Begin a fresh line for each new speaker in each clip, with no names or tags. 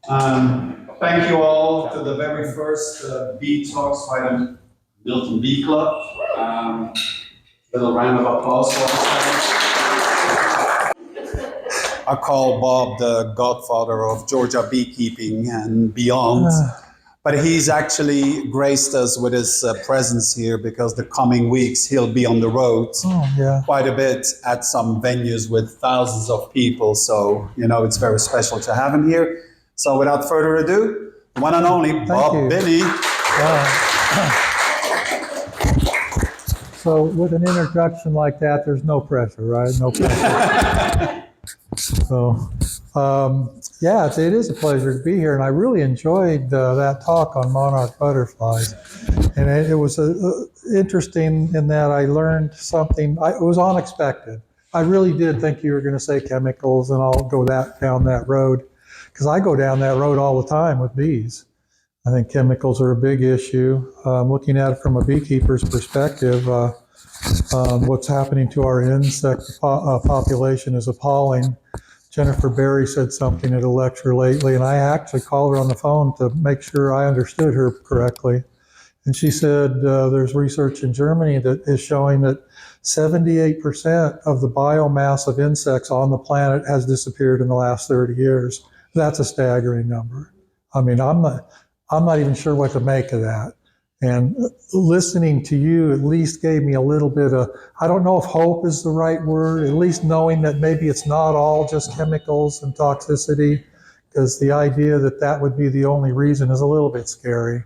Thank you all to the very first Bee Talks by the Milton Bee Club. Little round of applause for us. I call Bob the Godfather of Georgia beekeeping and beyond. But he's actually graced us with his presence here because the coming weeks he'll be on the road quite a bit at some venues with thousands of people. So, it's very special to have him here. So without further ado, the one and only Bob Binnie.
So with an introduction like that, there's no pressure, right? No pressure. So, it is a pleasure to be here, and I really enjoyed that talk on monarch butterflies. And it was interesting in that I learned something. It was unexpected. I really did think you were going to say chemicals, and I'll go down that road, because I go down that road all the time with bees. I think chemicals are a big issue. Looking at it from a beekeeper's perspective, what's happening to our insect population is appalling. Jennifer Berry said something at a lecture lately, and I actually called her on the phone to make sure I understood her correctly. And she said there's research in Germany that is showing that 78% of the biomass of insects on the planet has disappeared in the last 30 years. That's a staggering number. I mean, I'm not even sure what to make of that. And listening to you at least gave me a little bit of, I don't know if hope is the right word, at least knowing that maybe it's not all just chemicals and toxicity, because the idea that that would be the only reason is a little bit scary.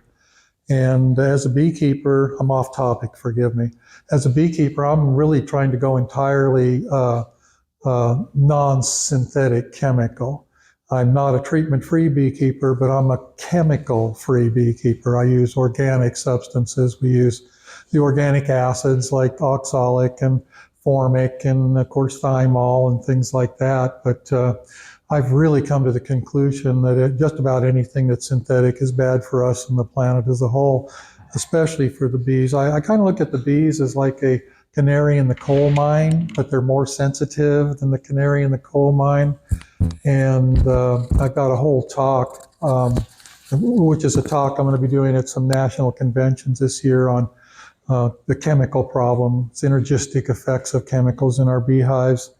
And as a beekeeper, I'm off topic, forgive me. As a beekeeper, I'm really trying to go entirely non-synthetic chemical. I'm not a treatment-free beekeeper, but I'm a chemical-free beekeeper. I use organic substances. We use the organic acids like oxalic and formic and, of course, thymol and things like that. But I've really come to the conclusion that just about anything that's synthetic is bad for us and the planet as a whole, especially for the bees. I kind of look at the bees as like a canary in the coal mine, but they're more sensitive than the canary in the coal mine. And I've got a whole talk, which is a talk I'm going to be doing at some national conventions this year on the chemical problem, synergistic effects of chemicals in our beehives,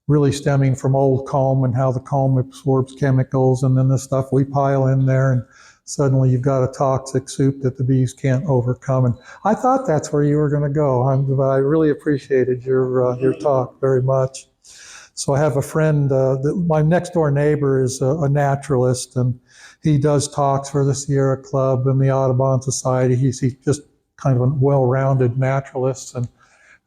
really stemming from old comb and how the comb absorbs chemicals, and then the stuff we pile in there, and suddenly you've got a toxic soup that the bees can't overcome. And I thought that's where you were going to go, but I really appreciated your talk very much. So I have a friend, my next door neighbor is a naturalist, and he does talks for the Sierra Club and the Audubon Society. He's just kind of a well-rounded naturalist, and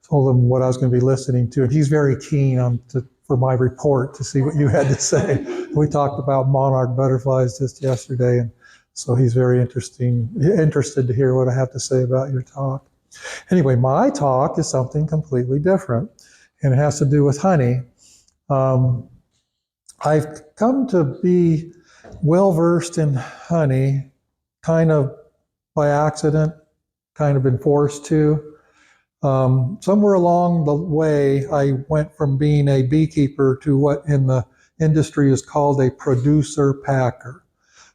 told him what I was going to be listening to. And he's very keen for my report to see what you had to say. We talked about monarch butterflies just yesterday, and so he's very interested to hear what I have to say about your talk. Anyway, my talk is something completely different, and it has to do with honey. I've come to be well-versed in honey, kind of by accident, kind of been forced to. Somewhere along the way, I went from being a beekeeper to what in the industry is called a producer packer.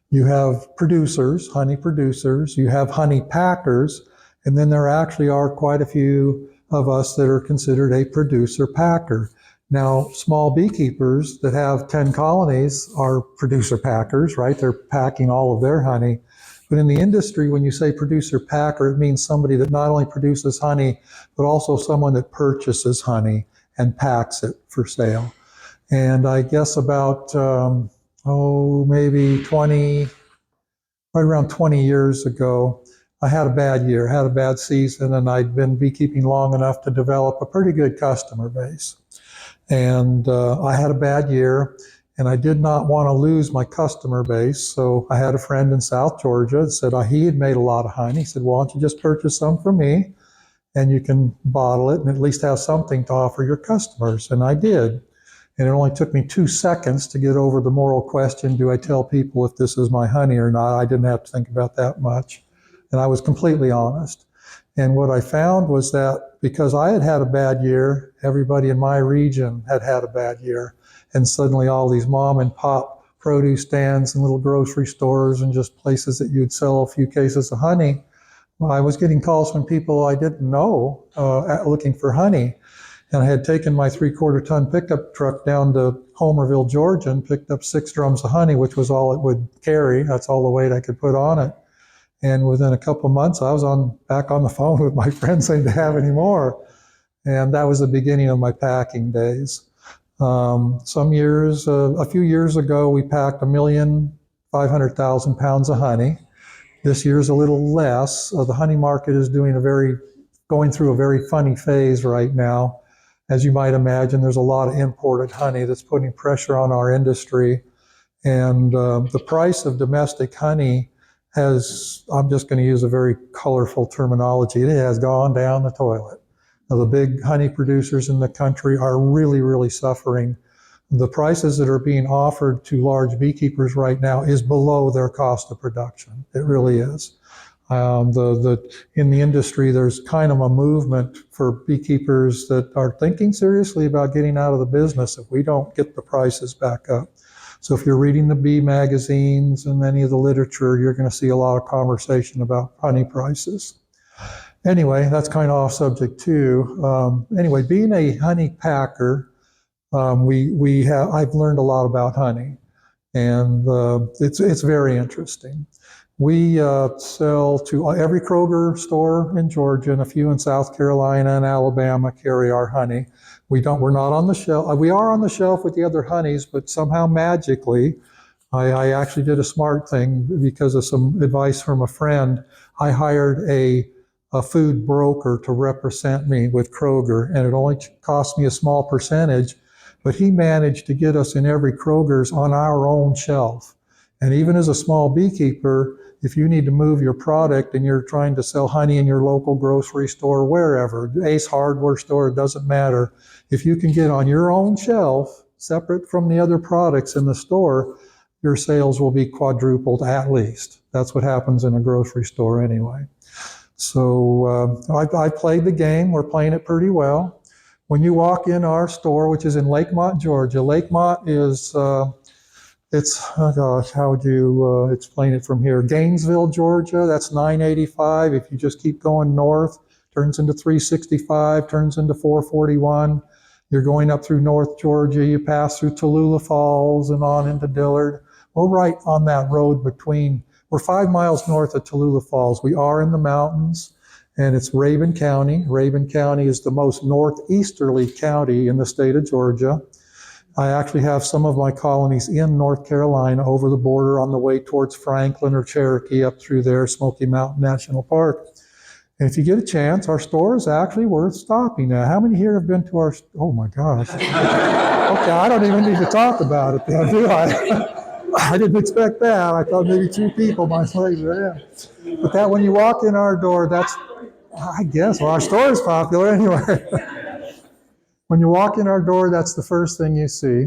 You have producers, honey producers, you have honey packers, and then there actually are quite a few of us that are considered a producer packer. Now, small beekeepers that have 10 colonies are producer packers, right? They're packing all of their honey. But in the industry, when you say producer packer, it means somebody that not only produces honey, but also someone that purchases honey and packs it for sale. And I guess about, maybe right around 20 years ago, I had a bad year, had a bad season, and I'd been beekeeping long enough to develop a pretty good customer base. And I had a bad year, and I did not want to lose my customer base. So I had a friend in South Georgia that said he had made a lot of honey. He said, well, why don't you just purchase some from me, and you can bottle it and at least have something to offer your customers. And I did. And it only took me 2 seconds to get over the moral question, do I tell people if this is my honey or not? I didn't have to think about that much. And I was completely honest. And what I found was that because I had had a bad year, everybody in my region had had a bad year. And suddenly all these mom and pop produce stands and little grocery stores and just places that you'd sell a few cases of honey. Well, I was getting calls from people I didn't know looking for honey. And I had taken my 3/4-ton pickup truck down to Homerville, Georgia, and picked up 6 drums of honey, which was all it would carry. That's all the weight I could put on it. And within a couple of months, I was back on the phone with my friends saying to have any more. And that was the beginning of my packing days. Some years, a few years ago, we packed 1,500,000 pounds of honey. This year's a little less. The honey market is going through a very funny phase right now. As you might imagine, there's a lot of imported honey that's putting pressure on our industry. And the price of domestic honey I'm just going to use a very colorful terminology, it has gone down the toilet. Now, the big honey producers in the country are really, really suffering. The prices that are being offered to large beekeepers right now is below their cost of production. It really is. In the industry, there's kind of a movement for beekeepers that are thinking seriously about getting out of the business if we don't get the prices back up. So if you're reading the bee magazines and any of the literature, you're going to see a lot of conversation about honey prices. Anyway, that's kind of off subject too. Anyway, being a honey packer, I've learned a lot about honey, and it's very interesting. We sell to every Kroger store in Georgia and a few in South Carolina and Alabama carry our honey. We're not on the shelf. We are on the shelf with the other honeys, but somehow magically, I actually did a smart thing because of some advice from a friend. I hired a food broker to represent me with Kroger, and it only cost me a small percentage, but he managed to get us in every Kroger's on our own shelf. And even as a small beekeeper, if you need to move your product and you're trying to sell honey in your local grocery store, wherever, Ace Hardware store, it doesn't matter. If you can get on your own shelf, separate from the other products in the store, your sales will be quadrupled at least. That's what happens in a grocery store anyway. So I played the game. We're playing it pretty well. When you walk in our store, which is in Lakemont, Georgia, Lakemont is... how would you explain it from here? Gainesville, Georgia, that's 985. If you just keep going north, turns into 365, turns into 441. You're going up through North Georgia, you pass through Tallulah Falls and on into Dillard. We're right on that road we're 5 miles north of Tallulah Falls. We are in the mountains, and it's Rabun County. Rabun County is the most northeasterly county in the state of Georgia. I actually have some of my colonies in North Carolina over the border on the way towards Franklin or Cherokee up through there, Smoky Mountain National Park. And if you get a chance, our store is actually worth stopping at. How many here have been to oh my gosh. Okay, I don't even need to talk about it then, do I? I didn't expect that. I thought maybe 2 people might say that. But that when you walk in our door, I guess, our store is popular anyway. When you walk in our door, that's the first thing you see.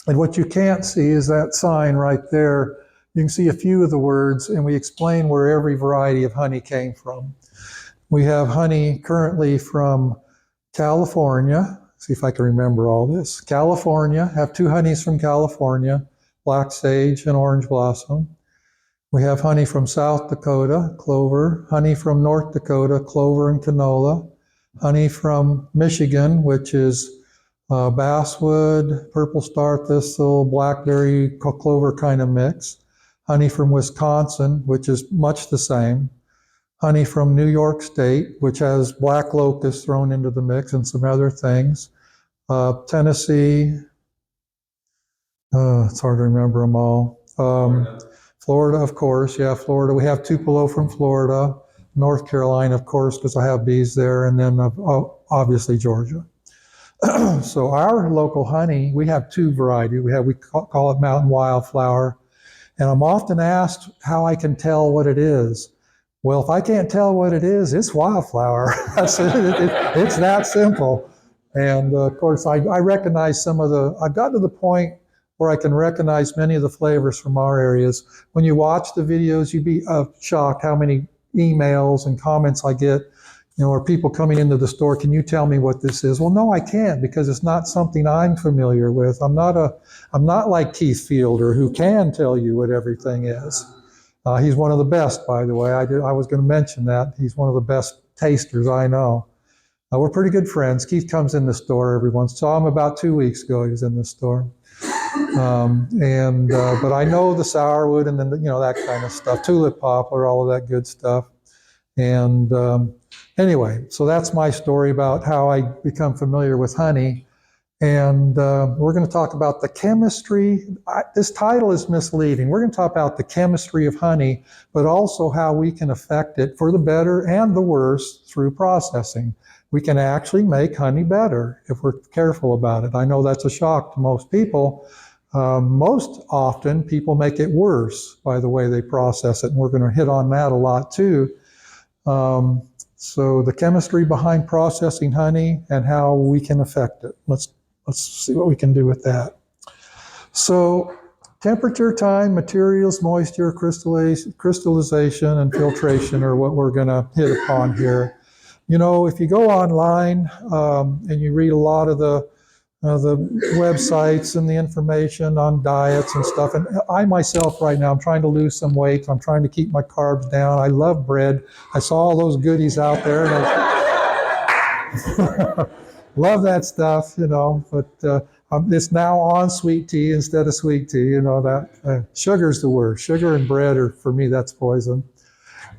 And what you can't see is that sign right there. You can see a few of the words, and we explain where every variety of honey came from. We have honey currently from California. See if I can remember all this. California, have 2 honeys from California, black sage and orange blossom. We have honey from South Dakota, clover. Honey from North Dakota, clover and canola. Honey from Michigan, which is basswood, purple star thistle, blackberry, clover kind of mix. Honey from Wisconsin, which is much the same. Honey from New York State, which has black locust thrown into the mix and some other things. Tennessee, it's hard to remember them all. Florida, of course, yeah, Florida. We have Tupelo from Florida. North Carolina, of course, because I have bees there, and then obviously Georgia. So our local honey, we have 2 varieties. We call it Mountain Wildflower, and I'm often asked how I can tell what it is. Well, if I can't tell what it is, it's wildflower. It's that simple. And of course, I recognize I've gotten to the point where I can recognize many of the flavors from our areas. When you watch the videos, you'd be shocked how many emails and comments I get. or people coming into the store, can you tell me what this is? Well, no, I can't, because it's not something I'm familiar with. I'm not like Keith Fielder, who can tell you what everything is. He's one of the best, by the way. I was going to mention that. He's one of the best tasters I know. We're pretty good friends. Keith comes in the store every once. Saw him about 2 weeks ago. He was in the store. But I know the sourwood and then, that kind of stuff, tulip poplar, all of that good stuff. And anyway, so that's my story about how I become familiar with honey. And we're going to talk about the chemistry. This title is misleading. We're going to talk about the chemistry of honey, but also how we can affect it for the better and the worse through processing. We can actually make honey better if we're careful about it. I know that's a shock to most people. Most often, people make it worse by the way they process it, and we're going to hit on that a lot too. So the chemistry behind processing honey and how we can affect it. Let's see what we can do with that. So temperature, time, materials, moisture, crystallization, and filtration are what we're going to hit upon here. If you go online and you read a lot of the websites and the information on diets and stuff, and I myself right now, I'm trying to lose some weight. I'm trying to keep my carbs down. I love bread. I saw all those goodies out there, and I love that stuff, but it's now on sweet tea instead of sweet tea. That sugar's the worst. Sugar and bread are, for me, that's poison.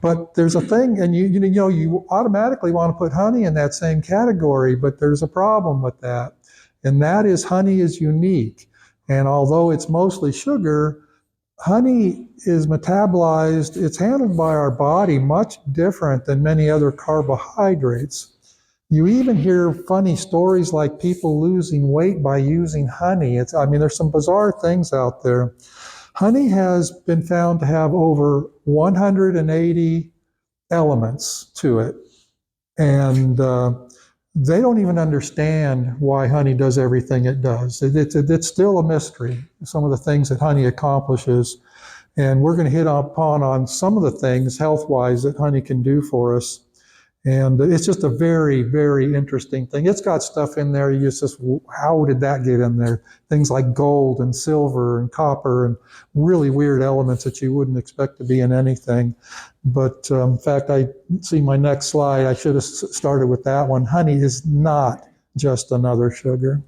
But there's a thing, and you automatically want to put honey in that same category, but there's a problem with that. And that is, honey is unique. And although it's mostly sugar, honey is metabolized, it's handled by our body much different than many other carbohydrates. You even hear funny stories like people losing weight by using honey. There's some bizarre things out there. Honey has been found to have over 180 elements to it. And they don't even understand why honey does everything it does. It's still a mystery, some of the things that honey accomplishes. And we're going to hit upon on some of the things health-wise that honey can do for us. And it's just a very, very interesting thing. It's got stuff in there, how did that get in there? Things like gold and silver and copper and really weird elements that you wouldn't expect to be in anything. But in fact, I see my next slide. I should have started with that one. Honey is not just another sugar.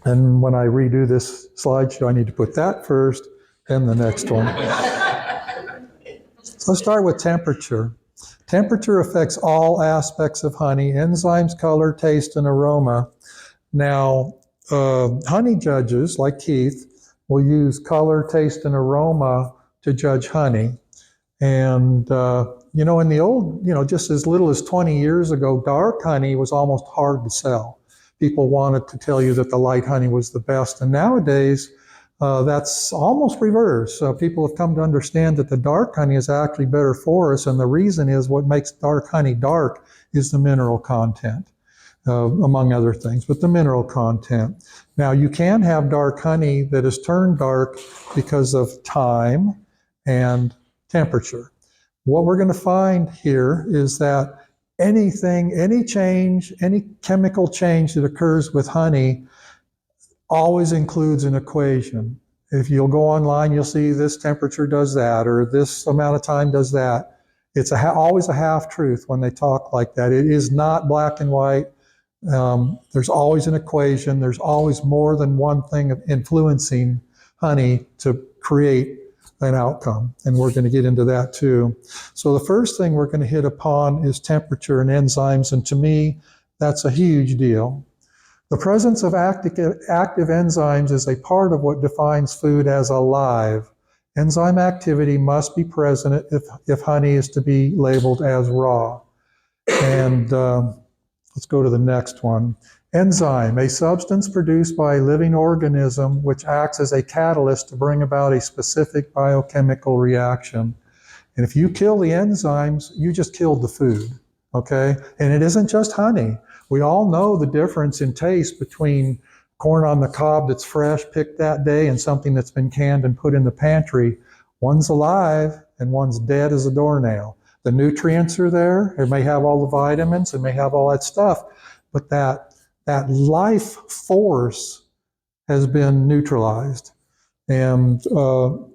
And when I redo this slideshow, I need to put that first, then the next one. So let's start with temperature. Temperature affects all aspects of honey: enzymes, color, taste, and aroma. Now, honey judges, like Keith, will use color, taste, and aroma to judge honey. And, in the old, just as little as 20 years ago, dark honey was almost hard to sell. People wanted to tell you that the light honey was the best. And nowadays, that's almost reverse. People have come to understand that the dark honey is actually better for us, and the reason is what makes dark honey dark is the mineral content, among other things, but the mineral content. Now, you can have dark honey that is turned dark because of time and temperature. What we're going to find here is that any change, any chemical change that occurs with honey always includes an equation. If you'll go online, you'll see this temperature does that, or this amount of time does that. It's always a half-truth when they talk like that. It is not black and white. There's always an equation. There's always more than one thing influencing honey to create an outcome, and we're going to get into that too. So the first thing we're going to hit upon is temperature and enzymes, and to me, that's a huge deal. The presence of active enzymes is a part of what defines food as alive. Enzyme activity must be present if honey is to be labeled as raw. And let's go to the next one. Enzyme, a substance produced by a living organism which acts as a catalyst to bring about a specific biochemical reaction. And if you kill the enzymes, you just killed the food, okay? And it isn't just honey. We all know the difference in taste between corn on the cob that's fresh, picked that day, and something that's been canned and put in the pantry. One's alive and one's dead as a doornail. The nutrients are there. It may have all the vitamins. It may have all that stuff. But that life force has been neutralized. And,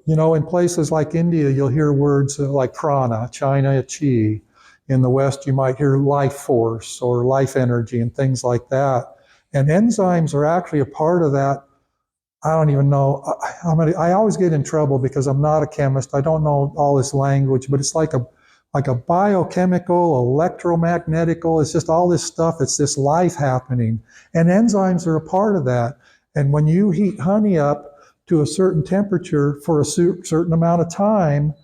in places like India, you'll hear words like prana, China, chi. In the West, you might hear life force or life energy and things like that. And enzymes are actually a part of that. I don't even know. I always get in trouble because I'm not a chemist. I don't know all this language, but it's like a biochemical, electromagnetical. It's just all this stuff. It's this life happening. And enzymes are a part of that. And when you heat honey up to a certain temperature for a certain amount of time,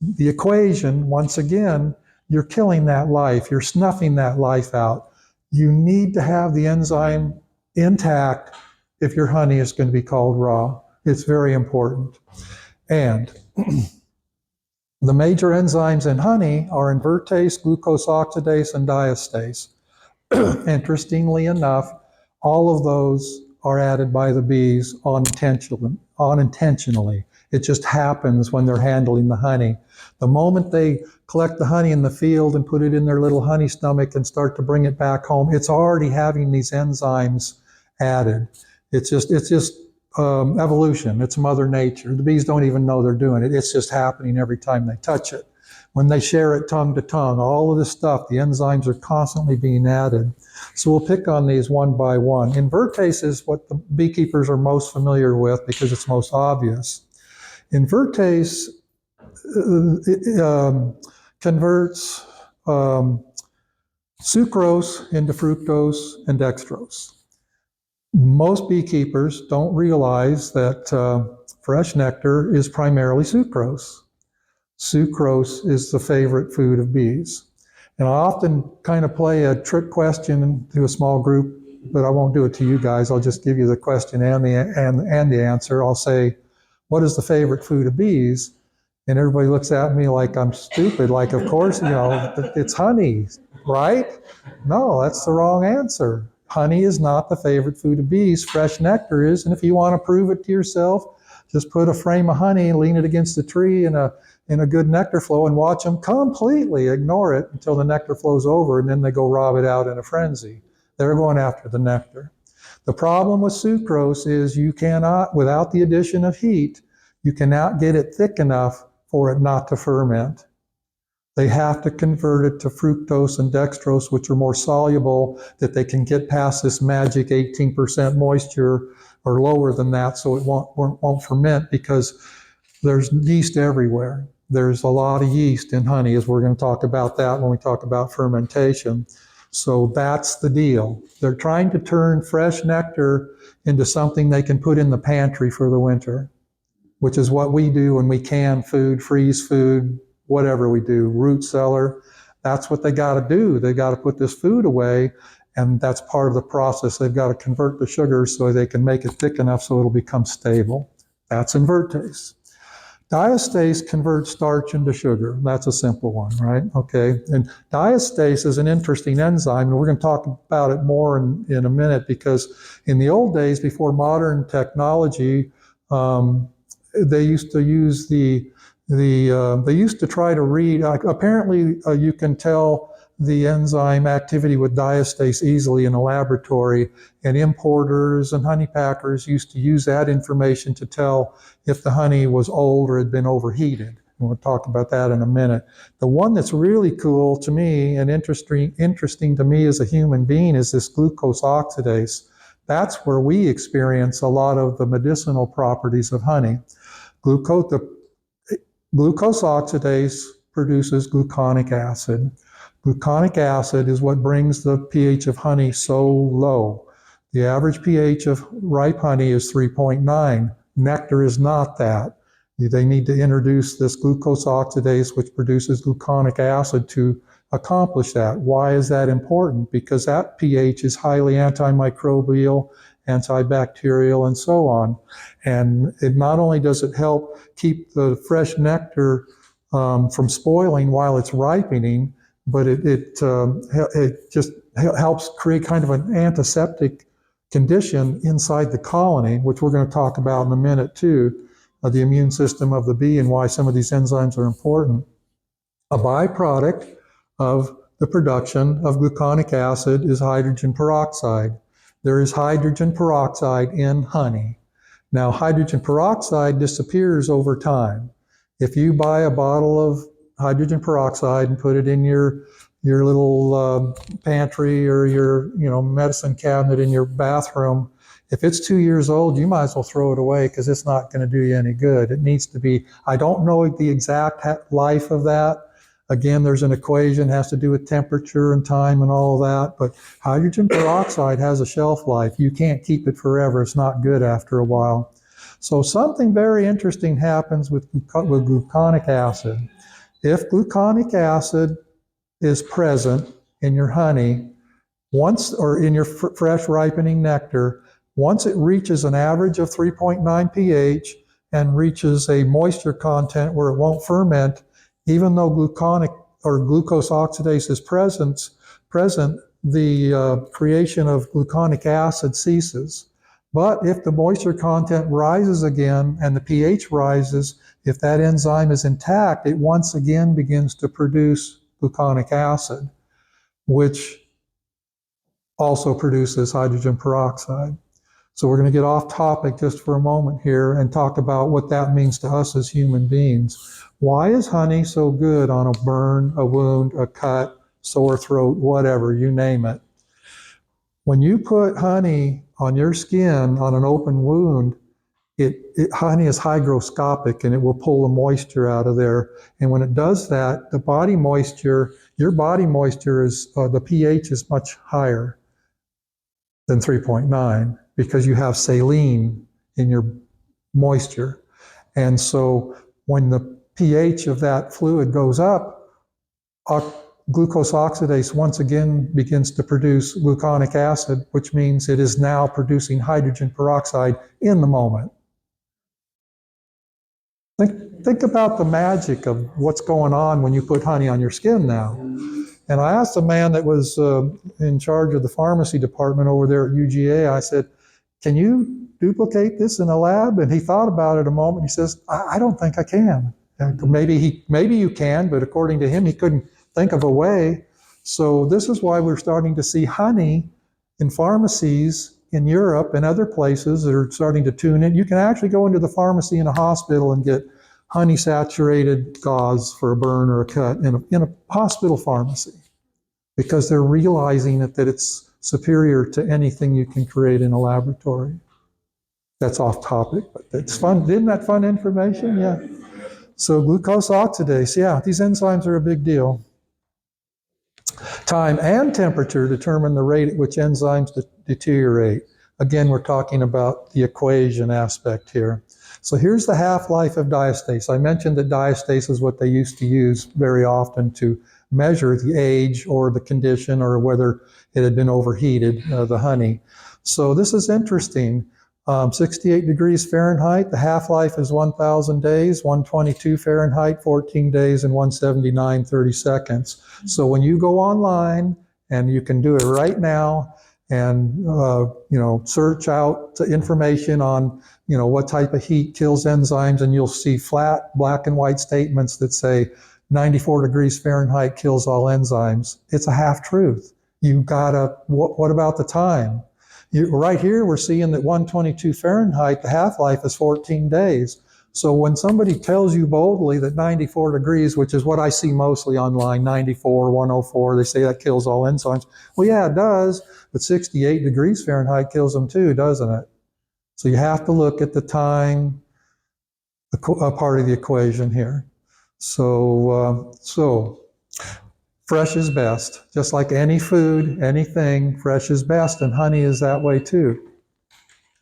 the equation, once again, you're killing that life. You're snuffing that life out. You need to have the enzyme intact if your honey is going to be called raw. It's very important. And the major enzymes in honey are invertase, glucose oxidase, and diastase. Interestingly enough, all of those are added by the bees unintentionally. It just happens when they're handling the honey. The moment they collect the honey in the field and put it in their little honey stomach and start to bring it back home, it's already having these enzymes added. It's just evolution. It's Mother Nature. The bees don't even know they're doing it. It's just happening every time they touch it. When they share it tongue to tongue, all of this stuff, the enzymes are constantly being added. So we'll pick on these one by one. Invertase is what the beekeepers are most familiar with because it's most obvious. Invertase converts sucrose into fructose and dextrose. Most beekeepers don't realize that fresh nectar is primarily sucrose. Sucrose is the favorite food of bees. And I often kind of play a trick question to a small group, but I won't do it to you guys. I'll just give you the question and the answer. I'll say, what is the favorite food of bees? And everybody looks at me like I'm stupid, like, of course, it's honey, right? No, that's the wrong answer. Honey is not the favorite food of bees. Fresh nectar is. And if you want to prove it to yourself, just put a frame of honey, lean it against a tree in a good nectar flow and watch them completely ignore it until the nectar flows over, and then they go rob it out in a frenzy. They're going after the nectar. The problem with sucrose is you cannot, without the addition of heat, you cannot get it thick enough for it not to ferment. They have to convert it to fructose and dextrose, which are more soluble, that they can get past this magic 18% moisture or lower than that, so it won't ferment, because there's yeast everywhere. There's a lot of yeast in honey, as we're going to talk about that when we talk about fermentation. So that's the deal. They're trying to turn fresh nectar into something they can put in the pantry for the winter, which is what we do when we can food, freeze food, whatever we do, root cellar. That's what they got to do. They got to put this food away, and that's part of the process. They've got to convert the sugars so they can make it thick enough so it'll become stable. That's invertase. Diastase converts starch into sugar. That's a simple one, right? Okay. And diastase is an interesting enzyme, and we're going to talk about it more in a minute, because in the old days, before modern technology, they used to use they used to try to read, apparently you can tell the enzyme activity with diastase easily in a laboratory, and importers and honey packers used to use that information to tell if the honey was old or had been overheated. And we'll talk about that in a minute. The one that's really cool to me and interesting to me as a human being is this glucose oxidase. That's where we experience a lot of the medicinal properties of honey. Glucose oxidase produces gluconic acid. Gluconic acid is what brings the pH of honey so low. The average pH of ripe honey is 3.9. Nectar is not that. They need to introduce this glucose oxidase, which produces gluconic acid, to accomplish that. Why is that important? Because that pH is highly antimicrobial, antibacterial, and so on. And it not only does it help keep the fresh nectar from spoiling while it's ripening, but it just helps create kind of an antiseptic condition inside the colony, which we're going to talk about in a minute too, the immune system of the bee and why some of these enzymes are important. A byproduct of the production of gluconic acid is hydrogen peroxide. There is hydrogen peroxide in honey. Now, hydrogen peroxide disappears over time. If you buy a bottle of hydrogen peroxide and put it in your little pantry or your medicine cabinet in your bathroom, if it's 2 years old, you might as well throw it away because it's not going to do you any good. It needs to be, I don't know the exact life of that. Again, there's an equation, has to do with temperature and time and all of that, but hydrogen peroxide has a shelf life. You can't keep it forever. It's not good after a while. So something very interesting happens with gluconic acid. If gluconic acid is present in your honey, or in your fresh ripening nectar, once it reaches an average of 3.9 pH and reaches a moisture content where it won't ferment, even though glucose oxidase is present, the creation of gluconic acid ceases. But if the moisture content rises again and the pH rises, if that enzyme is intact, it once again begins to produce gluconic acid, which also produces hydrogen peroxide. So we're going to get off topic just for a moment here and talk about what that means to us as human beings. Why is honey so good on a burn, a wound, a cut, sore throat, whatever, you name it? When you put honey on your skin on an open wound, honey is hygroscopic and it will pull the moisture out of there. And when it does that, your body moisture is, the pH is much higher than 3.9 because you have saline in your moisture. And so when the pH of that fluid goes up, glucose oxidase once again begins to produce gluconic acid, which means it is now producing hydrogen peroxide in the moment. Think about the magic of what's going on when you put honey on your skin now. And I asked a man that was in charge of the pharmacy department over there at UGA, I said, can you duplicate this in a lab? And he thought about it a moment. He says, I don't think I can. And maybe you can, but according to him, he couldn't think of a way. So this is why we're starting to see honey in pharmacies in Europe and other places that are starting to tune in. You can actually go into the pharmacy in a hospital and get honey-saturated gauze for a burn or a cut in a hospital pharmacy because they're realizing that it's superior to anything you can create in a laboratory. That's off topic, but it's fun. Isn't that fun information? Yeah. So glucose oxidase, yeah, these enzymes are a big deal. Time and temperature determine the rate at which enzymes deteriorate. Again, we're talking about the equation aspect here. So here's the half-life of diastase. I mentioned that diastase is what they used to use very often to measure the age or the condition or whether it had been overheated, the honey. So this is interesting. 68 degrees Fahrenheit, the half-life is 1,000 days, 122 Fahrenheit, 14 days, and 179, 30 seconds. So when you go online, and you can do it right now, and search out information on what type of heat kills enzymes, and you'll see flat black and white statements that say 94 degrees Fahrenheit kills all enzymes. It's a half-truth. You gotta, what about the time? Right here, we're seeing that 122 Fahrenheit, the half-life is 14 days. So when somebody tells you boldly that 94 degrees, which is what I see mostly online, 94, 104, they say that kills all enzymes. Well, yeah, it does, but 68 degrees Fahrenheit kills them too, doesn't it? So you have to look at the time, a part of the equation here. So fresh is best. Just like any food, anything, fresh is best, and honey is that way too.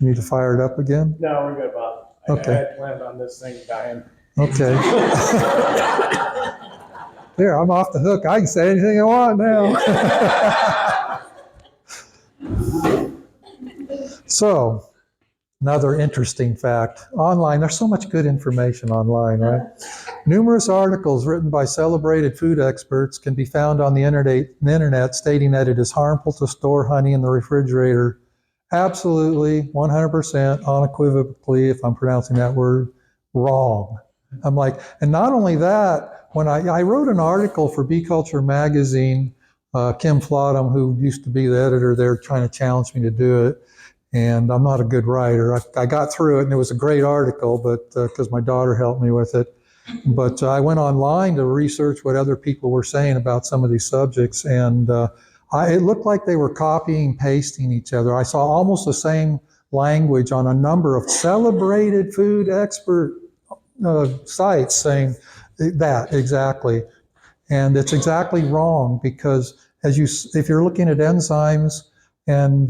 You need to fire it up again?
No, we're good, Bob.
Okay.
I had planned on this thing dying.
Okay. There, I'm off the hook. I can say anything I want now. So, another interesting fact. Online, there's so much good information online, right? Numerous articles written by celebrated food experts can be found on the internet stating that it is harmful to store honey in the refrigerator. Absolutely, 100%, unequivocally, if I'm pronouncing that word, wrong. I'm like, and not only that, when I wrote an article for Bee Culture magazine, Kim Flodham, who used to be the editor there, trying to challenge me to do it. And I'm not a good writer. I got through it, and it was a great article, but because my daughter helped me with it. But I went online to research what other people were saying about some of these subjects, and it looked like they were copying, pasting each other. I saw almost the same language on a number of celebrated food expert sites saying that exactly. And it's exactly wrong because if you're looking at enzymes and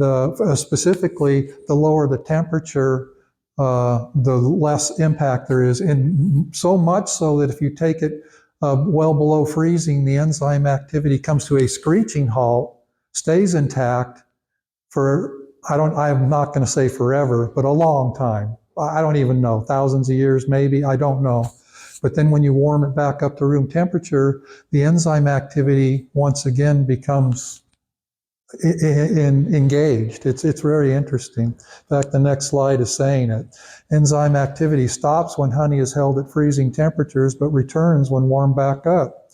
specifically the lower the temperature, the less impact there is. And so much so that if you take it well below freezing, the enzyme activity comes to a screeching halt, stays intact for, I'm not going to say forever, but a long time. I don't even know, thousands of years maybe, I don't know. But then when you warm it back up to room temperature, the enzyme activity once again becomes engaged. It's very interesting. In fact, the next slide is saying it. Enzyme activity stops when honey is held at freezing temperatures, but returns when warmed back up.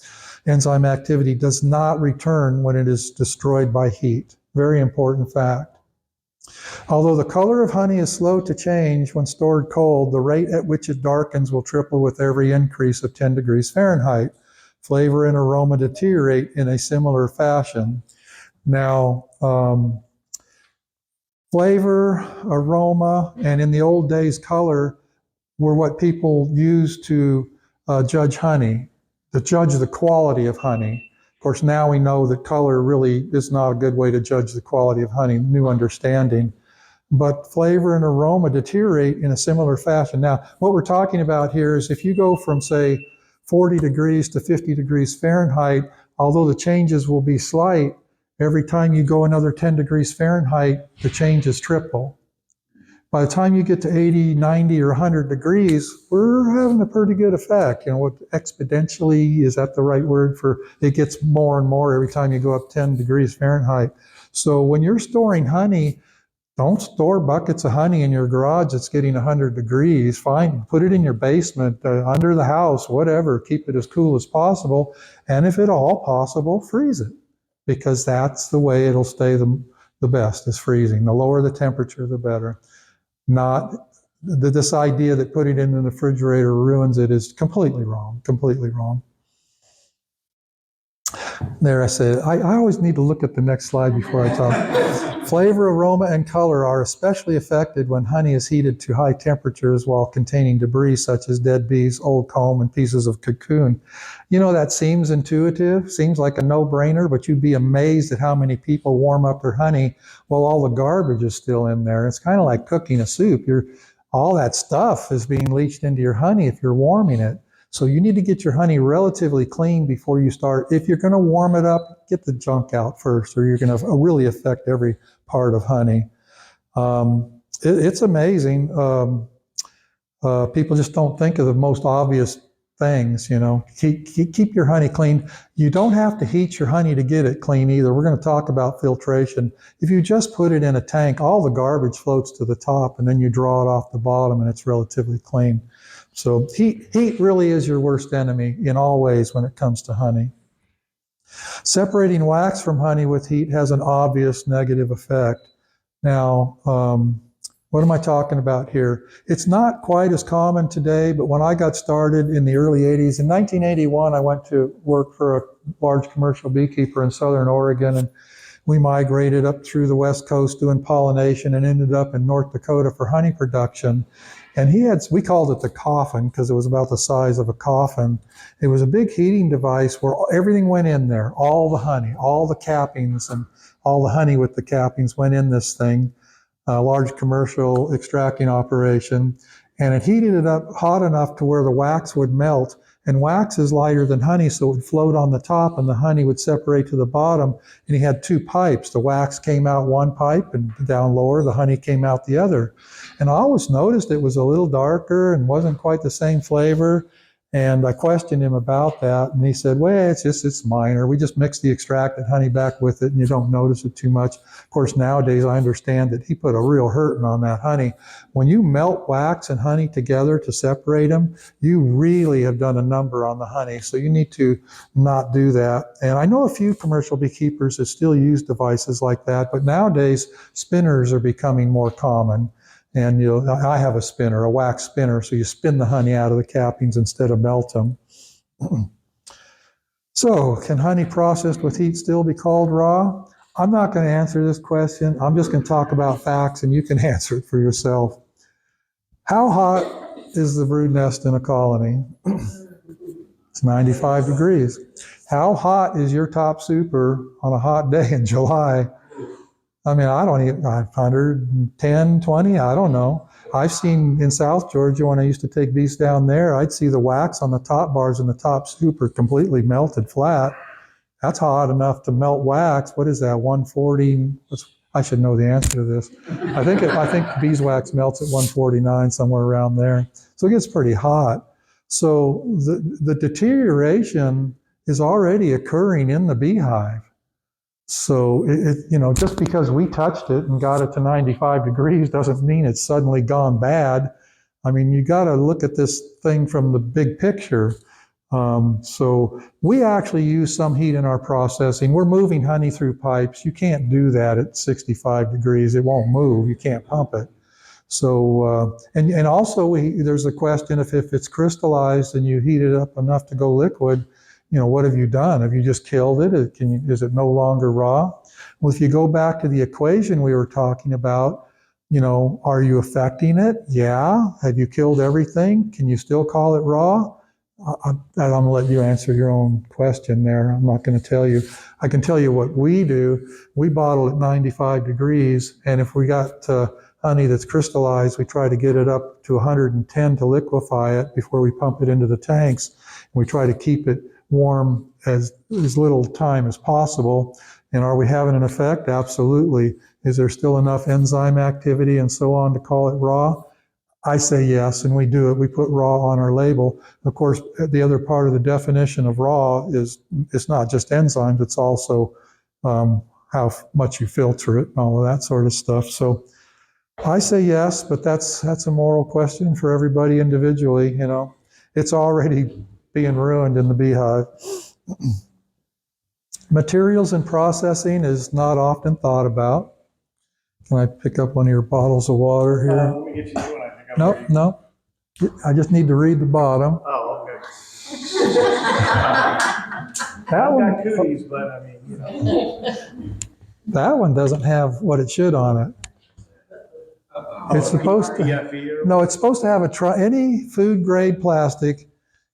Enzyme activity does not return when it is destroyed by heat. Very important fact. Although the color of honey is slow to change when stored cold, the rate at which it darkens will triple with every increase of 10 degrees Fahrenheit. Flavor and aroma deteriorate in a similar fashion. Now, flavor, aroma, and in the old days, color were what people used to judge honey, to judge the quality of honey. Of course, now we know that color really is not a good way to judge the quality of honey, new understanding. But flavor and aroma deteriorate in a similar fashion. Now, what we're talking about here is if you go from, say, 40 degrees to 50 degrees Fahrenheit, although the changes will be slight, every time you go another 10 degrees Fahrenheit, the changes triple. By the time you get to 80, 90, or 100 degrees, we're having a pretty good effect. You know, what exponentially, is that the right word for it gets more and more every time you go up 10 degrees Fahrenheit. So when you're storing honey, don't store buckets of honey in your garage that's getting 100 degrees. Fine, put it in your basement, under the house, whatever. Keep it as cool as possible. And if at all possible, freeze it. Because that's the way it'll stay the best, is freezing. The lower the temperature, the better. Not this idea that putting it in the refrigerator ruins it is completely wrong, completely wrong. There, I said, I always need to look at the next slide before I talk. Flavor, aroma, and color are especially affected when honey is heated to high temperatures while containing debris such as dead bees, old comb, and pieces of cocoon. You know, that seems intuitive, seems like a no-brainer, but you'd be amazed at how many people warm up their honey while all the garbage is still in there. It's kind of like cooking a soup. All that stuff is being leached into your honey if you're warming it. So you need to get your honey relatively clean before you start. If you're going to warm it up, get the junk out first, or you're going to really affect every part of honey. It's amazing. People just don't think of the most obvious things, you know. Keep your honey clean. You don't have to heat your honey to get it clean either. We're going to talk about filtration. If you just put it in a tank, all the garbage floats to the top, and then you draw it off the bottom, and it's relatively clean. So heat really is your worst enemy in all ways when it comes to honey. Separating wax from honey with heat has an obvious negative effect. Now, what am I talking about here? It's not quite as common today, but when I got started in the early 80s, in 1981, I went to work for a large commercial beekeeper in Southern Oregon, and we migrated up through the West Coast doing pollination and ended up in North Dakota for honey production. And we called it the coffin because it was about the size of a coffin. It was a big heating device where everything went in there, all the honey, all the cappings, and all the honey with the cappings went in this thing, a large commercial extracting operation. And it heated it up hot enough to where the wax would melt. And wax is lighter than honey, so it would float on the top and the honey would separate to the bottom. And he had two pipes. The wax came out one pipe, and down lower, the honey came out the other. And I always noticed it was a little darker and wasn't quite the same flavor. And I questioned him about that, and he said, well, it's minor. We just mix the extracted honey back with it, and you don't notice it too much. Of course, nowadays I understand that he put a real hurting on that honey. When you melt wax and honey together to separate them, you really have done a number on the honey. So you need to not do that. And I know a few commercial beekeepers that still use devices like that, but nowadays spinners are becoming more common. And I have a spinner, a wax spinner, so you spin the honey out of the cappings instead of melt them. So, can honey processed with heat still be called raw? I'm not going to answer this question. I'm just going to talk about facts, and you can answer it for yourself. How hot is the brood nest in a colony? It's 95 degrees. How hot is your top super on a hot day in July? I mean, I don't even, 110, 20, I don't know. I've seen in South Georgia, when I used to take bees down there, I'd see the wax on the top bars and the top super completely melted flat. That's hot enough to melt wax. What is that, 140? I should know the answer to this. I think beeswax melts at 149, somewhere around there. So it gets pretty hot. So the deterioration is already occurring in the beehive. So just because we touched it and got it to 95 degrees doesn't mean it's suddenly gone bad. I mean, you got to look at this thing from the big picture. So we actually use some heat in our processing. We're moving honey through pipes. You can't do that at 65 degrees. It won't move. You can't pump it. So, and also there's a question if it's crystallized and you heat it up enough to go liquid, what have you done? Have you just killed it? Is it no longer raw? Well, if you go back to the equation we were talking about, are you affecting it? Yeah. Have you killed everything? Can you still call it raw? I'm going to let you answer your own question there. I'm not going to tell you. I can tell you what we do. We bottle at 95 degrees, and if we got honey that's crystallized, we try to get it up to 110 to liquefy it before we pump it into the tanks. And we try to keep it warm as little time as possible. And are we having an effect? Absolutely. Is there still enough enzyme activity and so on to call it raw? I say yes, and we do it. We put raw on our label. Of course, the other part of the definition of raw is it's not just enzymes, it's also how much you filter it and all of that sort of stuff. So I say yes, but that's a moral question for everybody individually. It's already being ruined in the beehive. Materials and processing is not often thought about. Can I pick up one of your bottles of water here?
Let me get you one. I think I'm ready.
No. I just need to read the bottom.
Oh, okay.
That
I've
one,
got cooties, but I mean,
that one doesn't have what it should on it. It's supposed to.
PFE or
No, it's supposed to have any food grade plastic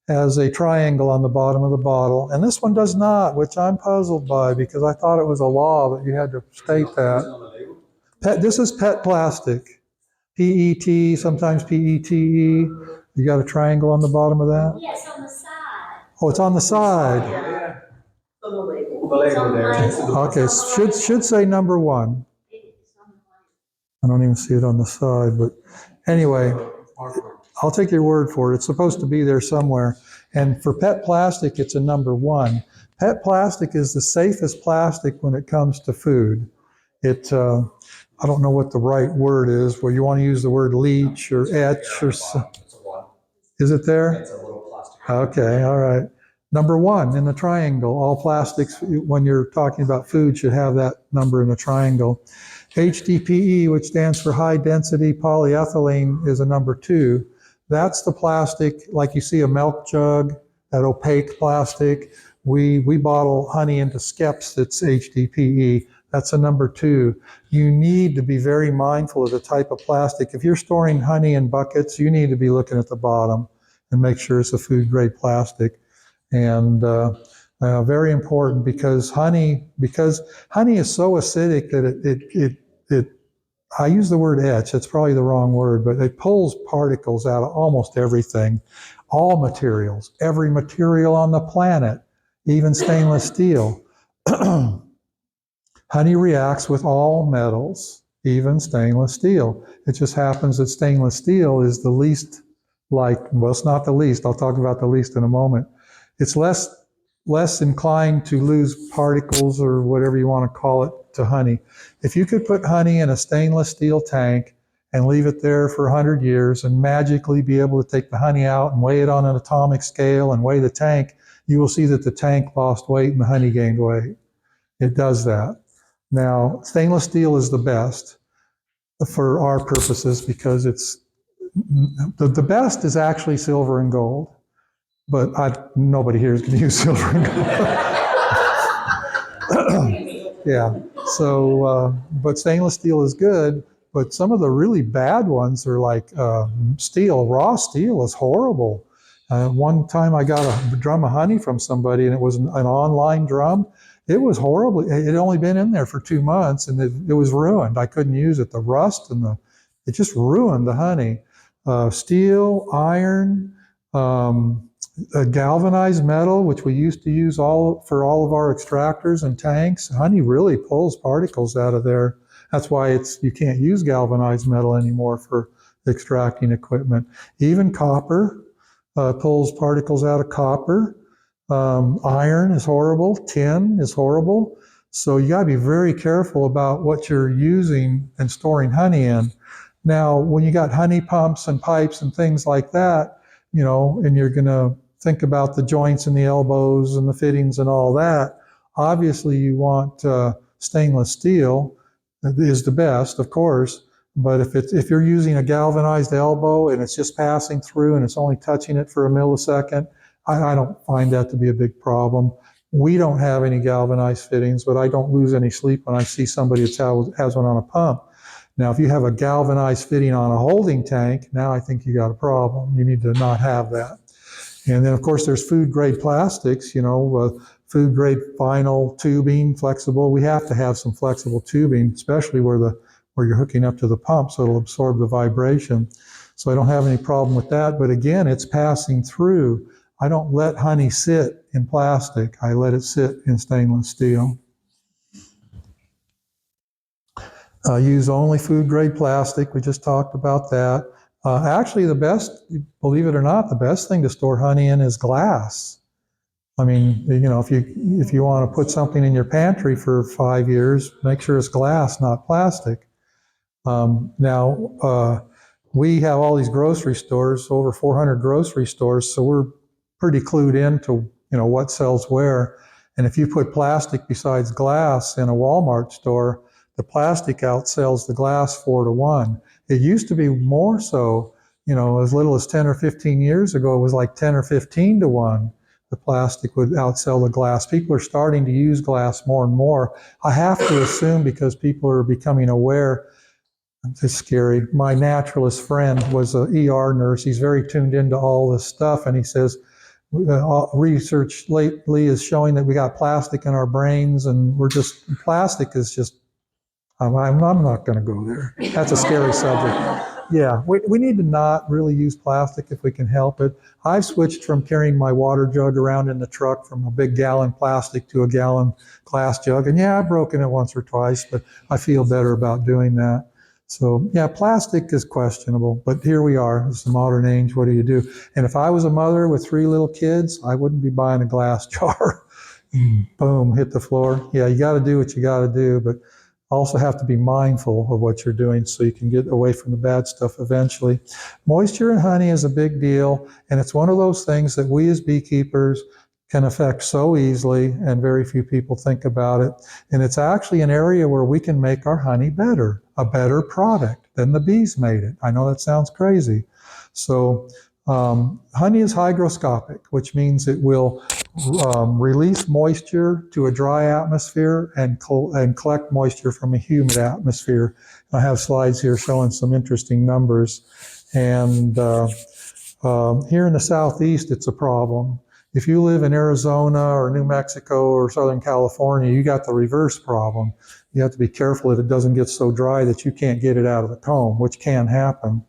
has a triangle on the bottom of the bottle, and this one does not, which I'm puzzled by because I thought it was a law that you had to state that. This is PET plastic. PET, sometimes PETE. You got a triangle on the bottom of that?
Yes, on the side.
Oh, it's on the side.
Yeah.
On the label.
The label there.
Okay, should say number one. I don't even see it on the side, but anyway, I'll take your word for it. It's supposed to be there somewhere. And for PET plastic, it's a number one. PET plastic is the safest plastic when it comes to food. I don't know what the right word is, where you want to use the word leach or etch or something. Is it there?
It's a little plastic.
Okay, all right. Number one in the triangle. All plastics, when you're talking about food, should have that number in a triangle. HDPE, which stands for high density polyethylene, is a number two. That's the plastic, like you see a milk jug, that opaque plastic. We bottle honey into skeps that's HDPE. That's a number two. You need to be very mindful of the type of plastic. If you're storing honey in buckets, you need to be looking at the bottom and make sure it's a food grade plastic. And very important because honey is so acidic that I use the word etch, it's probably the wrong word, but it pulls particles out of almost everything, all materials, every material on the planet, even stainless steel. Honey reacts with all metals, even stainless steel. It just happens that stainless steel is the least well, it's not the least. I'll talk about the least in a moment. It's less inclined to lose particles or whatever you want to call it to honey. If you could put honey in a stainless steel tank and leave it there for 100 years and magically be able to take the honey out and weigh it on an atomic scale and weigh the tank, you will see that the tank lost weight and the honey gained weight. It does that. Now, stainless steel is the best for our purposes because it's the best is actually silver and gold, but nobody here is going to use silver and gold. Yeah. So, but stainless steel is good. But some of the really bad ones are like steel. Raw steel is horrible. One time I got a drum of honey from somebody, and it was an online drum. It was horrible. It had only been in there for 2 months, and it was ruined. I couldn't use it. The rust and it just ruined the honey. Steel, iron, galvanized metal, which we used to use for all of our extractors and tanks. Honey really pulls particles out of there. That's why you can't use galvanized metal anymore for extracting equipment. Even copper pulls particles out of copper. Iron is horrible. Tin is horrible. So you got to be very careful about what you're using and storing honey in. Now, when you got honey pumps and pipes and things like that, and you're going to think about the joints and the elbows and the fittings and all that, obviously you want stainless steel is the best, of course. But if you're using a galvanized elbow and it's just passing through and it's only touching it for a millisecond, I don't find that to be a big problem. We don't have any galvanized fittings, but I don't lose any sleep when I see somebody that has one on a pump. Now, if you have a galvanized fitting on a holding tank, now I think you got a problem. You need to not have that. And then, of course, there's food-grade plastics, food-grade vinyl tubing, flexible. We have to have some flexible tubing, especially where you're hooking up to the pump, so it'll absorb the vibration. So I don't have any problem with that. But again, it's passing through. I don't let honey sit in plastic. I let it sit in stainless steel. Use only food-grade plastic. We just talked about that. Actually, believe it or not, the best thing to store honey in is glass. I mean, if you want to put something in your pantry for 5 years, make sure it's glass, not plastic. Now, we have all these grocery stores, over 400 grocery stores, so we're pretty clued into, what sells where. And if you put plastic besides glass in a Walmart store, the plastic outsells the glass 4-to-1. It used to be more so, as little as 10 or 15 years ago, it was like 10 or 15-to-1. The plastic would outsell the glass. People are starting to use glass more and more. I have to assume because people are becoming aware. It's scary. My naturalist friend was an ER nurse. He's very tuned into all this stuff, and he says, research lately is showing that we got plastic in our brains, and plastic is just, I'm not going to go there. That's a scary subject. Yeah, we need to not really use plastic if we can help it. I've switched from carrying my water jug around in the truck from a big gallon plastic to a gallon glass jug. And yeah, I've broken it once or twice, but I feel better about doing that. So yeah, plastic is questionable, but here we are. It's the modern age. What do you do? And if I was a mother with 3 little kids, I wouldn't be buying a glass jar. Boom, hit the floor. Yeah, you got to do what you got to do, but also have to be mindful of what you're doing so you can get away from the bad stuff eventually. Moisture in honey is a big deal, and it's one of those things that we as beekeepers can affect so easily, and very few people think about it. And it's actually an area where we can make our honey better, a better product than the bees made it. I know that sounds crazy. So honey is hygroscopic, which means it will release moisture to a dry atmosphere and collect moisture from a humid atmosphere. I have slides here showing some interesting numbers. And here in the Southeast, it's a problem. If you live in Arizona or New Mexico or Southern California, you got the reverse problem. You have to be careful that it doesn't get so dry that you can't get it out of the comb, which can happen.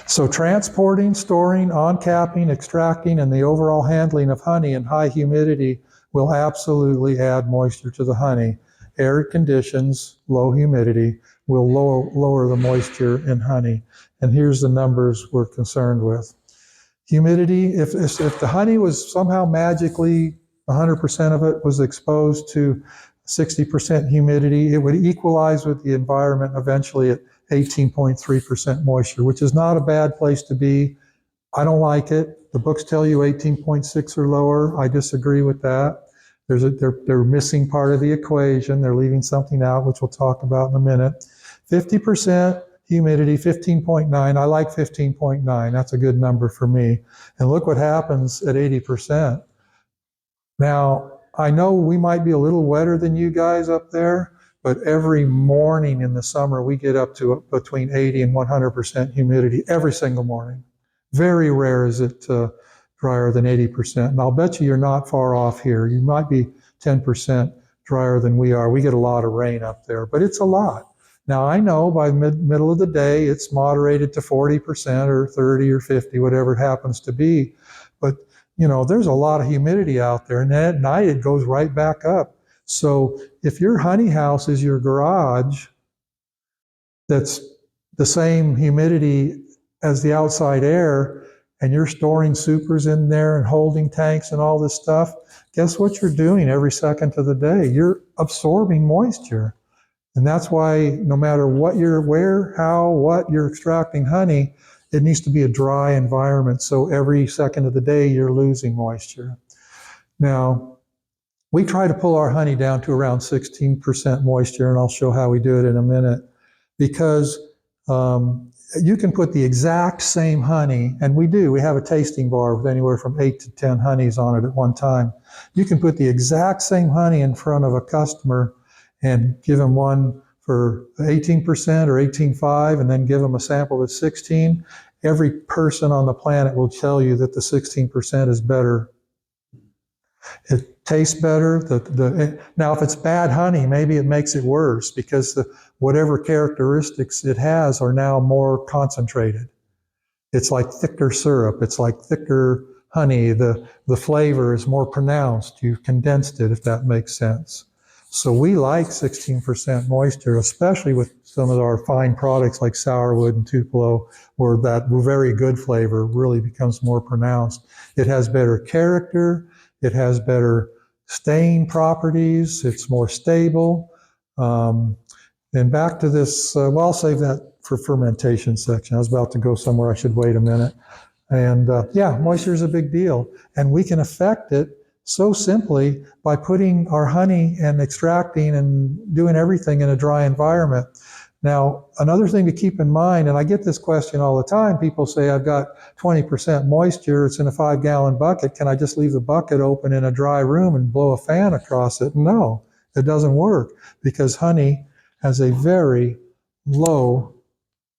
So transporting, storing, on-capping, extracting, and the overall handling of honey in high humidity will absolutely add moisture to the honey. Arid conditions, low humidity, will lower the moisture in honey. And here's the numbers we're concerned with. Humidity, if the honey was somehow magically 100% of it was exposed to 60% humidity, it would equalize with the environment eventually at 18.3% moisture, which is not a bad place to be. I don't like it. The books tell you 18.6 or lower. I disagree with that. They're missing part of the equation. They're leaving something out, which we'll talk about in a minute. 50% humidity, 15.9. I like 15.9. That's a good number for me. And look what happens at 80%. Now, I know we might be a little wetter than you guys up there, but every morning in the summer, we get up to between 80 and 100% humidity every single morning. Very rare is it drier than 80%. And I'll bet you're not far off here. You might be 10% drier than we are. We get a lot of rain up there, but it's a lot. Now, I know by middle of the day, it's moderated to 40% or 30 or 50, whatever it happens to be. But, you know, there's a lot of humidity out there. And then at night, it goes right back up. So if your honey house is your garage, that's the same humidity as the outside air, and you're storing supers in there and holding tanks and all this stuff, guess what you're doing every second of the day? You're absorbing moisture. And that's why no matter what what you're extracting honey, it needs to be a dry environment. So every second of the day, you're losing moisture. Now, we try to pull our honey down to around 16% moisture, and I'll show how we do it in a minute, because you can put the exact same honey, and we have a tasting bar with anywhere from 8 to 10 honeys on it at one time. You can put the exact same honey in front of a customer and give them one for 18% or 18.5, and then give them a sample that's 16. Every person on the planet will tell you that the 16% is better. It tastes better. Now, if it's bad honey, maybe it makes it worse because whatever characteristics it has are now more concentrated. It's like thicker syrup. It's like thicker honey. The flavor is more pronounced. You've condensed it, if that makes sense. So we like 16% moisture, especially with some of our fine products like sourwood and Tupelo, where that very good flavor really becomes more pronounced. It has better character. It has better staying properties. It's more stable. And back to this, I'll save that for fermentation section. I was about to go somewhere. I should wait a minute. And moisture is a big deal. And we can affect it so simply by putting our honey and extracting and doing everything in a dry environment. Now, another thing to keep in mind, and I get this question all the time, people say, I've got 20% moisture, it's in a 5-gallon bucket, can I just leave the bucket open in a dry room and blow a fan across it? No, it doesn't work, because honey has a very low,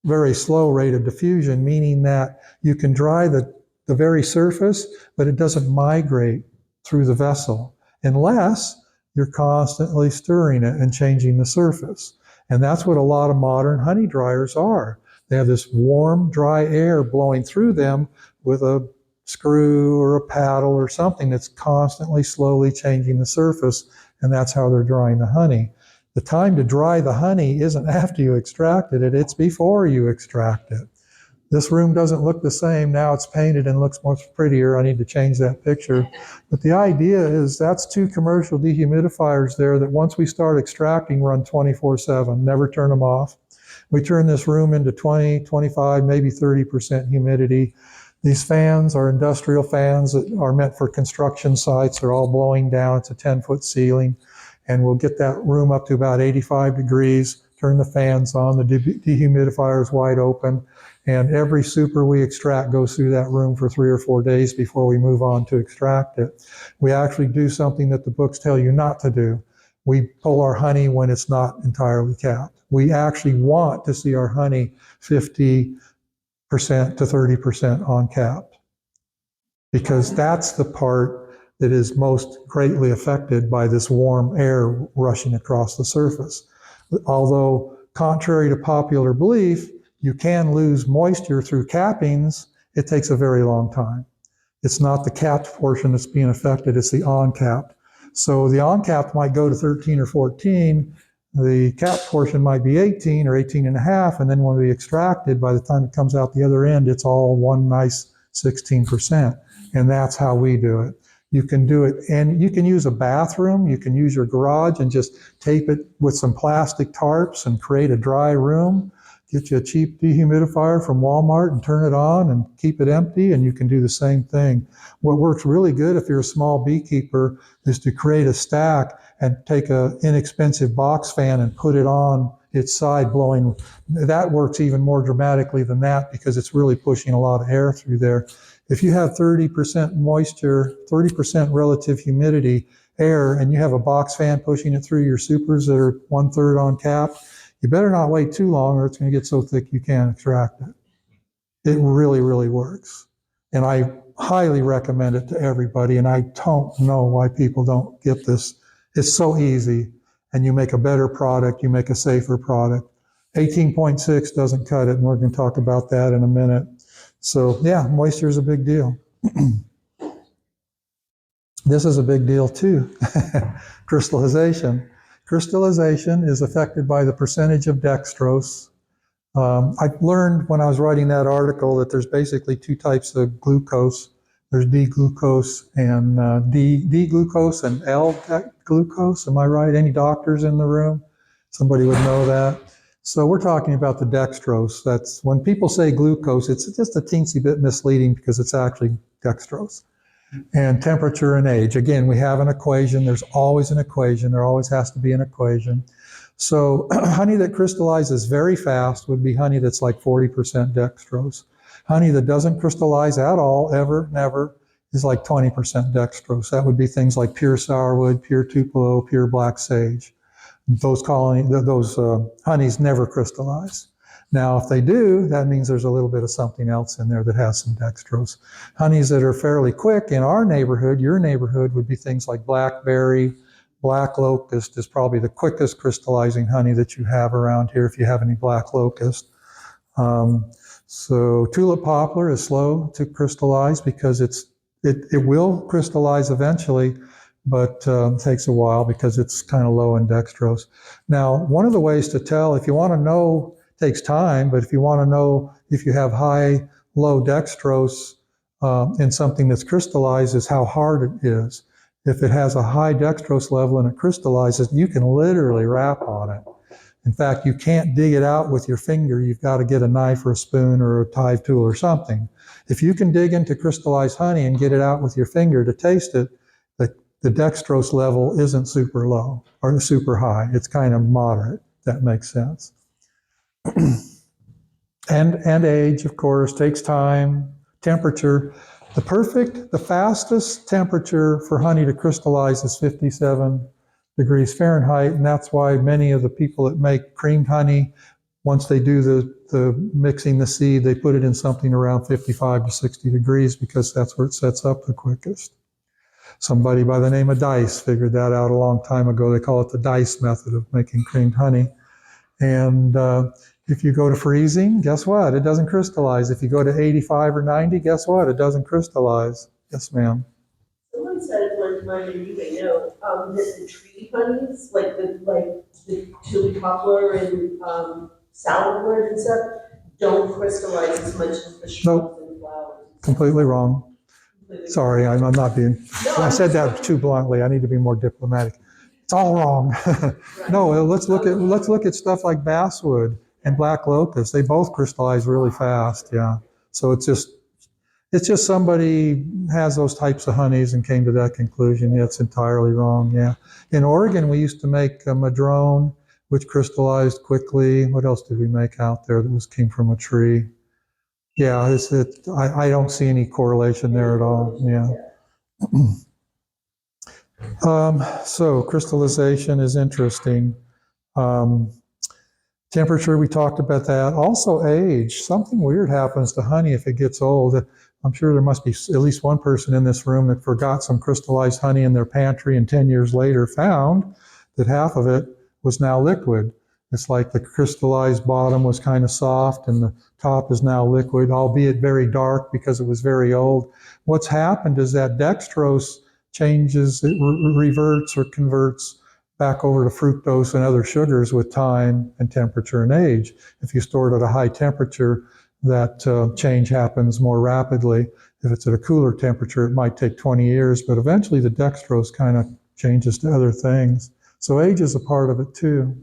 very slow rate of diffusion, meaning that you can dry the very surface, but it doesn't migrate through the vessel unless you're constantly stirring it and changing the surface. And that's what a lot of modern honey dryers are. They have this warm, dry air blowing through them with a screw or a paddle or something that's constantly, slowly changing the surface, and that's how they're drying the honey. The time to dry the honey isn't after you extracted it, it's before you extract it. This room doesn't look the same. Now it's painted and looks much prettier. I need to change that picture. But the idea is that's 2 commercial dehumidifiers there that once we start extracting run 24/7, never turn them off. We turn this room into 20, 25, maybe 30% humidity. These fans are industrial fans that are meant for construction sites. They're all blowing down. It's a 10-foot ceiling. And we'll get that room up to about 85 degrees, turn the fans on, the dehumidifier is wide open. And every super we extract goes through that room for 3 or 4 days before we move on to extract it. We actually do something that the books tell you not to do. We pull our honey when it's not entirely capped. We actually want to see our honey 50% to 30% uncapped, because that's the part that is most greatly affected by this warm air rushing across the surface. Although, contrary to popular belief, you can lose moisture through cappings, it takes a very long time. It's not the capped portion that's being affected, it's the uncapped. So the uncapped might go to 13 or 14, the cap portion might be 18 or 18 and a half, and then when we extract it, by the time it comes out the other end, it's all one nice 16%. And that's how we do it. You can do it, and you can use a bathroom, you can use your garage and just tape it with some plastic tarps and create a dry room. Get you a cheap dehumidifier from Walmart and turn it on and keep it empty, and you can do the same thing. What works really good if you're a small beekeeper is to create a stack and take an inexpensive box fan and put it on its side blowing. That works even more dramatically than that because it's really pushing a lot of air through there. If you have 30% moisture, 30% relative humidity air, and you have a box fan pushing it through your supers that are 1/3 on cap, you better not wait too long or it's going to get so thick you can't extract it. It really, really works. And I highly recommend it to everybody, and I don't know why people don't get this. It's so easy, and you make a better product, you make a safer product. 18.6 doesn't cut it, and we're going to talk about that in a minute. So yeah, moisture is a big deal. This is a big deal too. Crystallization. Crystallization is affected by the percentage of dextrose. I learned when I was writing that article that there's basically two types of glucose. There's D-glucose and D-glucose and L-glucose. Am I right? Any doctors in the room? Somebody would know that. So we're talking about the dextrose. That's when people say glucose, it's just a teensy bit misleading because it's actually dextrose. And temperature and age. Again, we have an equation. There's always an equation. There always has to be an equation. So honey that crystallizes very fast would be honey that's like 40% dextrose. Honey that doesn't crystallize at all, ever, never, is like 20% dextrose. That would be things like pure sourwood, pure tupelo, pure black sage. Those honeys never crystallize. Now, if they do, that means there's a little bit of something else in there that has some dextrose. Honeys that are fairly quick in our neighborhood, your neighborhood, would be things like blackberry. Black locust is probably the quickest crystallizing honey that you have around here if you have any black locust. So tulip poplar is slow to crystallize because it will crystallize eventually, but it takes a while because it's kind of low in dextrose. Now, one of the ways to tell, if you want to know, takes time, but if you want to know if you have high, low dextrose in something that's crystallized is how hard it is. If it has a high dextrose level and it crystallizes, you can literally rap on it. In fact, you can't dig it out with your finger. You've got to get a knife or a spoon or a tithe tool or something. If you can dig into crystallized honey and get it out with your finger to taste it, the dextrose level isn't super low or super high. It's kind of moderate. That makes sense. And age, of course, takes time. Temperature. The fastest temperature for honey to crystallize is 57 degrees Fahrenheit, and that's why many of the people that make creamed honey, once they do the mixing the seed, they put it in something around 55 to 60 degrees because that's where it sets up the quickest. Somebody by the name of Dice figured that out a long time ago. They call it the Dice method of making creamed honey. And if you go to freezing, guess what? It doesn't crystallize. If you go to 85 or 90, guess what? It doesn't crystallize. Yes, ma'am.
Someone said one time, and you may know, that the tree honeys, like the tulip poplar and sourwood and stuff, don't crystallize as much as the shrubs and flowers.
Completely wrong. Sorry, I'm not being. I said that too bluntly. I need to be more diplomatic. It's all wrong. No, let's look at stuff like basswood and black locust. They both crystallize really fast. Yeah. So it's just somebody has those types of honeys and came to that conclusion. Yeah, it's entirely wrong. Yeah. In Oregon, we used to make a madrone, which crystallized quickly. What else did we make out there that came from a tree? Yeah, I don't see any correlation there at all. Yeah. So crystallization is interesting. Temperature, we talked about that. Also age. Something weird happens to honey if it gets old. I'm sure there must be at least one person in this room that forgot some crystallized honey in their pantry and 10 years later found that half of it was now liquid. It's like the crystallized bottom was kind of soft and the top is now liquid, albeit very dark because it was very old. What's happened is that dextrose changes, it reverts or converts back over to fructose and other sugars with time and temperature and age. If you store it at a high temperature, that change happens more rapidly. If it's at a cooler temperature, it might take 20 years, but eventually the dextrose kind of changes to other things. So age is a part of it too.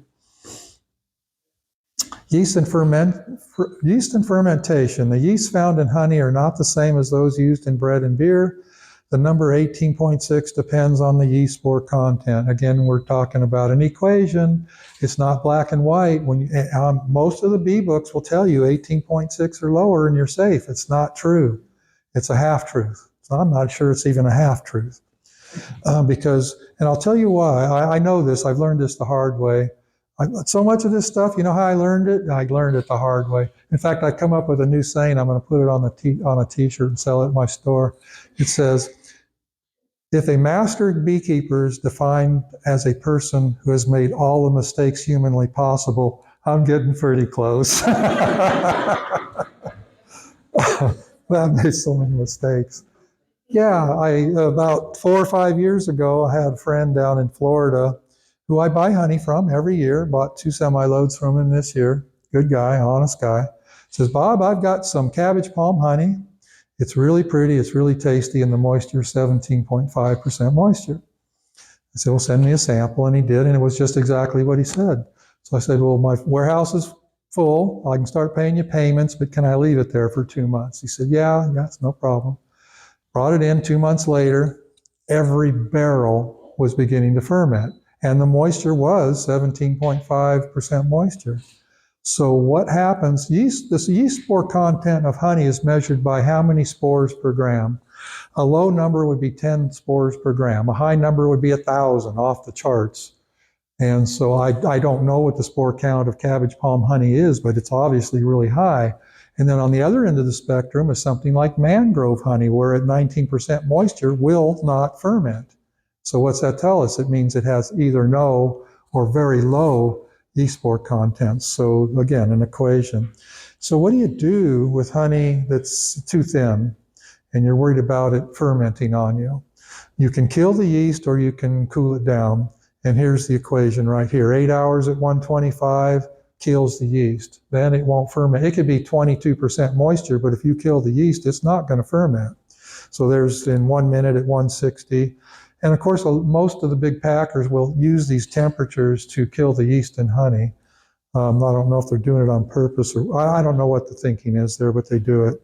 Yeast and fermentation. The yeasts found in honey are not the same as those used in bread and beer. The number 18.6 depends on the yeast spore content. Again, we're talking about an equation. It's not black and white. Most of the bee books will tell you 18.6 or lower and you're safe. It's not true. It's a half-truth. So I'm not sure it's even a half-truth. And I'll tell you why. I know this. I've learned this the hard way. So much of this stuff, you know how I learned it? I learned it the hard way. In fact, I come up with a new saying. I'm going to put it on a t-shirt and sell it at my store. It says, if a master beekeeper is defined as a person who has made all the mistakes humanly possible, I'm getting pretty close. I've made so many mistakes. Yeah, about 4 or 5 years ago, I had a friend down in Florida who I buy honey from every year, bought 2 semi-loads from him this year. Good guy, honest guy. Says, Bob, I've got some cabbage palm honey. It's really pretty, it's really tasty, and the moisture is 17.5% moisture. I said, well, send me a sample, and he did, and it was just exactly what he said. So I said, well, my warehouse is full. I can start paying you payments, but can I leave it there for 2 months? He said, yeah, it's no problem. Brought it in 2 months later. Every barrel was beginning to ferment, and the moisture was 17.5% moisture. So what happens, this yeast spore content of honey is measured by how many spores per gram. A low number would be 10 spores per gram. A high number would be 1,000, off the charts. And so I don't know what the spore count of cabbage palm honey is, but it's obviously really high. And then on the other end of the spectrum is something like mangrove honey, where at 19% moisture will not ferment. So what's that tell us? It means it has either no or very low yeast spore contents. So again, an equation. So what do you do with honey that's too thin and you're worried about it fermenting on you? You can kill the yeast or you can cool it down. And here's the equation right here. 8 hours at 125 kills the yeast. Then it won't ferment. It could be 22% moisture, but if you kill the yeast, it's not going to ferment. So there's in 1 minute at 160. And of course, most of the big packers will use these temperatures to kill the yeast in honey. I don't know if they're doing it on purpose, or I don't know what the thinking is there, but they do it.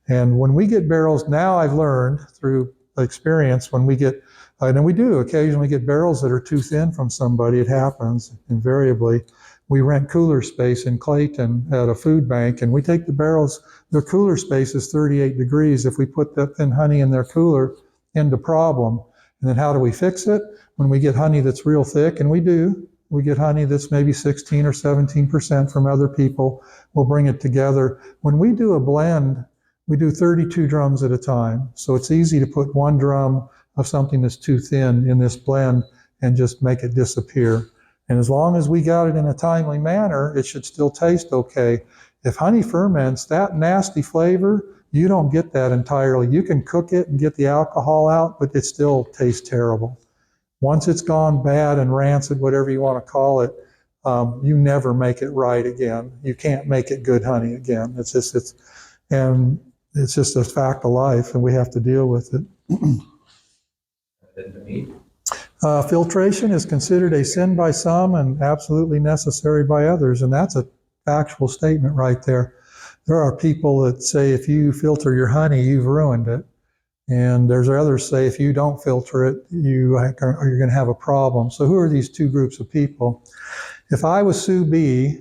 And when we get barrels, now I've learned through experience, when we get, and we do occasionally get barrels that are too thin from somebody, it happens invariably. We rent cooler space in Clayton at a food bank, and we take the barrels, their cooler space is 38 degrees. If we put that thin honey in their cooler, end of problem. And then how do we fix it? When we get honey that's real thick, and we do, we get honey that's maybe 16 or 17% from other people, we'll bring it together. When we do a blend, we do 32 drums at a time. So it's easy to put 1 drum of something that's too thin in this blend and just make it disappear. And as long as we got it in a timely manner, it should still taste okay. If honey ferments, that nasty flavor, you don't get that entirely. You can cook it and get the alcohol out, but it still tastes terrible. Once it's gone bad and rancid, whatever you want to call it, you never make it right again. You can't make it good honey again. It's just a fact of life, and we have to deal with it. Filtration is considered a sin by some and absolutely necessary by others, and that's a factual statement right there. There are people that say if you filter your honey, you've ruined it. And there's others say if you don't filter it, you're going to have a problem. So who are these two groups of people? If I was Sue B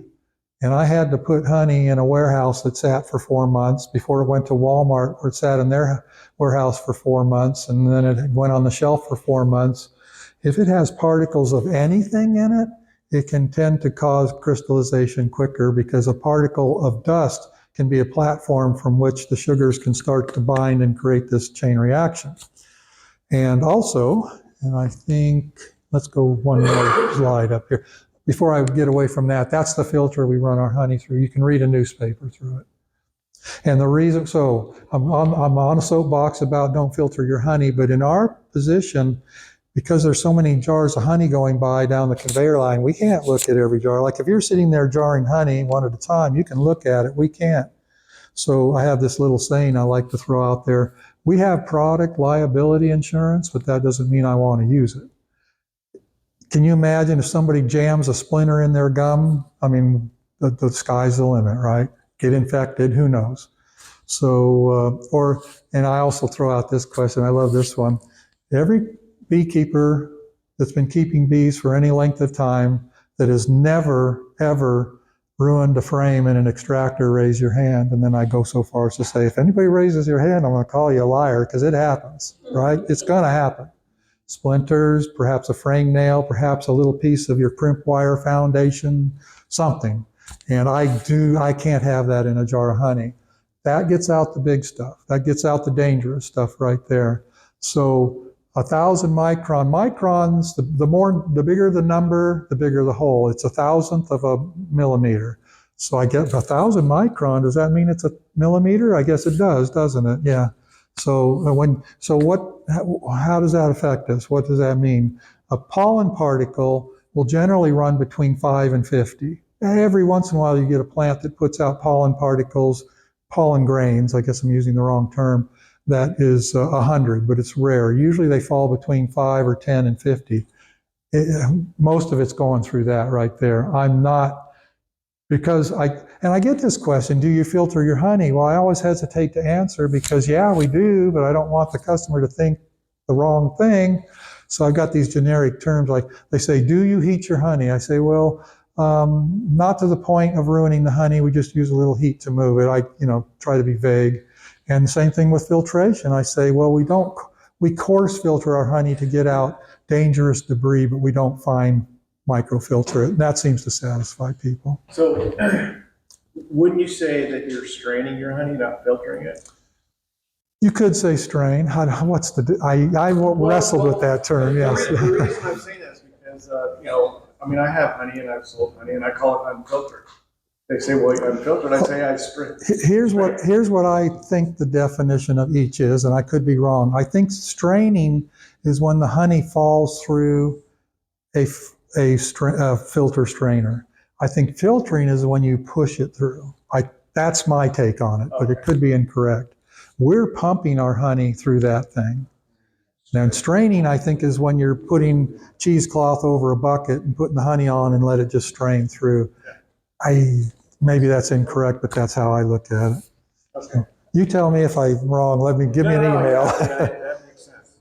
and I had to put honey in a warehouse that sat for 4 months before it went to Walmart, or it sat in their warehouse for 4 months, and then it went on the shelf for 4 months, if it has particles of anything in it, it can tend to cause crystallization quicker, because a particle of dust can be a platform from which the sugars can start to bind and create this chain reaction. And also, and I think, let's go one more slide up here. Before I get away from that, that's the filter we run our honey through. You can read a newspaper through it. And the reason, so I'm on a soapbox about don't filter your honey, but in our position, because there's so many jars of honey going by down the conveyor line, we can't look at every jar. Like if you're sitting there jarring honey one at a time, you can look at it. We can't. So I have this little saying I like to throw out there. We have product liability insurance, but that doesn't mean I want to use it. Can you imagine if somebody jams a splinter in their gum? I mean, the sky's the limit, right? Get infected, who knows? So, and I also throw out this question. I love this one. Every beekeeper that's been keeping bees for any length of time that has never, ever ruined a frame in an extractor, raise your hand. And then I go so far as to say, if anybody raises your hand, I'm going to call you a liar, because it happens, right? It's going to happen. Splinters, perhaps a frame nail, perhaps a little piece of your crimp wire foundation, something. And I can't have that in a jar of honey. That gets out the big stuff. That gets out the dangerous stuff right there. So 1,000 microns, the bigger the number, the bigger the hole. It's 1,000th of a millimeter. So I get 1,000 micron. Does that mean it's a millimeter? I guess it does, doesn't it? Yeah. So how does that affect us? What does that mean? A pollen particle will generally run between 5 and 50. Every once in a while you get a plant that puts out pollen particles, pollen grains, I guess I'm using the wrong term, that is 100, but it's rare. Usually they fall between 5 or 10 and 50. Most of it's going through that right there. I'm not, because I get this question, do you filter your honey? Well, I always hesitate to answer because, yeah, we do, but I don't want the customer to think the wrong thing. So I've got these generic terms, like they say, do you heat your honey? I say, well, not to the point of ruining the honey. We just use a little heat to move it. I try to be vague. And the same thing with filtration. I say, well, we coarse filter our honey to get out dangerous debris, but we don't fine microfilter it. And that seems to satisfy people.
So wouldn't you say that you're straining your honey, not filtering it?
You could say strain. I wrestled with that term, yes.
The reason I'm saying that is because, I have honey and I've sold honey and I call it unfiltered. They say, well, you're unfiltered. I say I strain.
Here's what I think the definition of each is, and I could be wrong. I think straining is when the honey falls through a filter strainer. I think filtering is when you push it through. That's my take on it, but it could be incorrect. We're pumping our honey through that thing. Now, straining, I think, is when you're putting cheesecloth over a bucket and putting the honey on and let it just strain through. Maybe that's incorrect, but that's how I look at it.
Okay.
So, you tell me if I'm wrong. Give me an email.
That makes sense.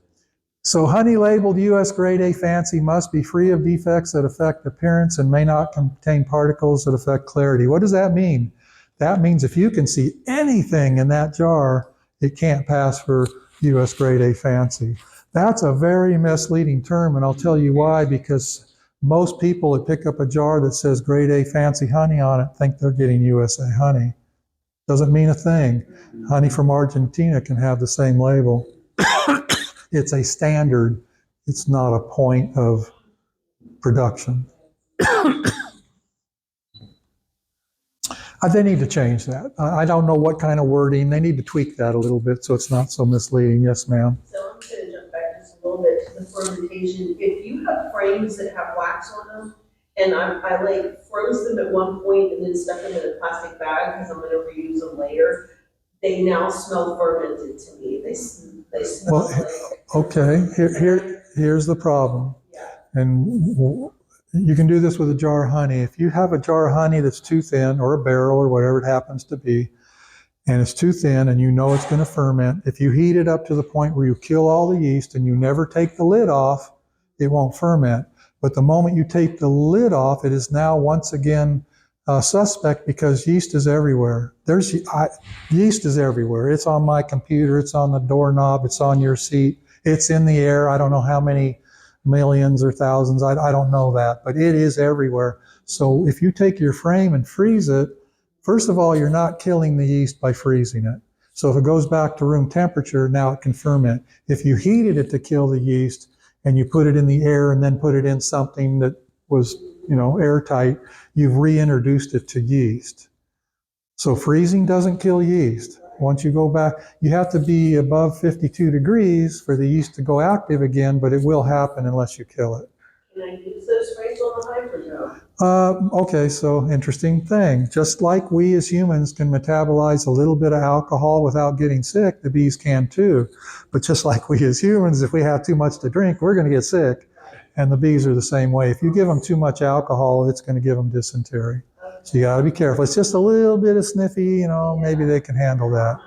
So honey labeled U.S. Grade A Fancy must be free of defects that affect appearance and may not contain particles that affect clarity. What does that mean? That means if you can see anything in that jar, it can't pass for U.S. Grade A Fancy. That's a very misleading term, and I'll tell you why, because most people that pick up a jar that says Grade A Fancy honey on it think they're getting USA honey. Doesn't mean a thing. Honey from Argentina can have the same label. It's a standard. It's not a point of production. They need to change that. I don't know what kind of wording. They need to tweak that a little bit so it's not so misleading. Yes, ma'am.
So I'm going to jump back just a little bit to the fermentation. If you have frames that have wax on them, and I like froze them at one point and then stuck them in a plastic bag because I'm going to reuse them later, they now smell fermented to me. They smell like...
Okay, here's the problem.
Yeah.
And you can do this with a jar of honey. If you have a jar of honey that's too thin, or a barrel, or whatever it happens to be, and it's too thin and you know it's going to ferment, if you heat it up to the point where you kill all the yeast and you never take the lid off, it won't ferment. But the moment you take the lid off, it is now once again suspect, because yeast is everywhere. Yeast is everywhere. It's on my computer, it's on the doorknob, it's on your seat, it's in the air. I don't know how many millions or thousands, I don't know that, but it is everywhere. So if you take your frame and freeze it, first of all, you're not killing the yeast by freezing it. So if it goes back to room temperature, now it can ferment. If you heated it to kill the yeast and you put it in the air and then put it in something that was, airtight, you've reintroduced it to yeast. So freezing doesn't kill yeast. Once you go back, you have to be above 52 degrees for the yeast to go active again, but it will happen unless you kill it.
Can I use those sprays on the hive or no?
Okay, so interesting thing. Just like we as humans can metabolize a little bit of alcohol without getting sick, the bees can too. But just like we as humans, if we have too much to drink, we're going to get sick. And the bees are the same way. If you give them too much alcohol, it's going to give them dysentery. So you got to be careful. It's just a little bit of sniffy, maybe they can handle that.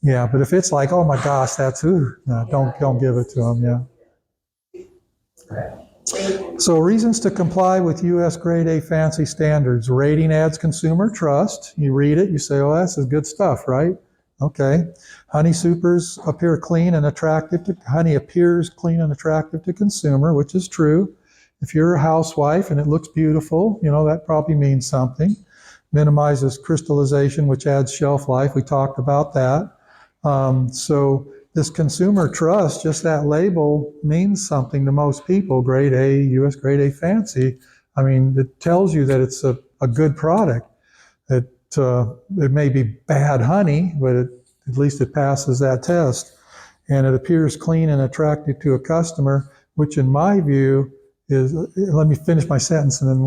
Yeah, but if it's like, oh my gosh, that's, no, don't give it to them, yeah. So reasons to comply with U.S. Grade A fancy standards. Rating adds consumer trust. You read it, you say, oh, this is good stuff, right? Okay. Honey appears clean and attractive to consumer, which is true. If you're a housewife and it looks beautiful, that probably means something. Minimizes crystallization, which adds shelf life. We talked about that. So this consumer trust, just that label means something to most people. Grade A, U.S. Grade A fancy. I mean, it tells you that it's a good product. It may be bad honey, but at least it passes that test. And it appears clean and attractive to a customer, which in my view is, let me finish my sentence and then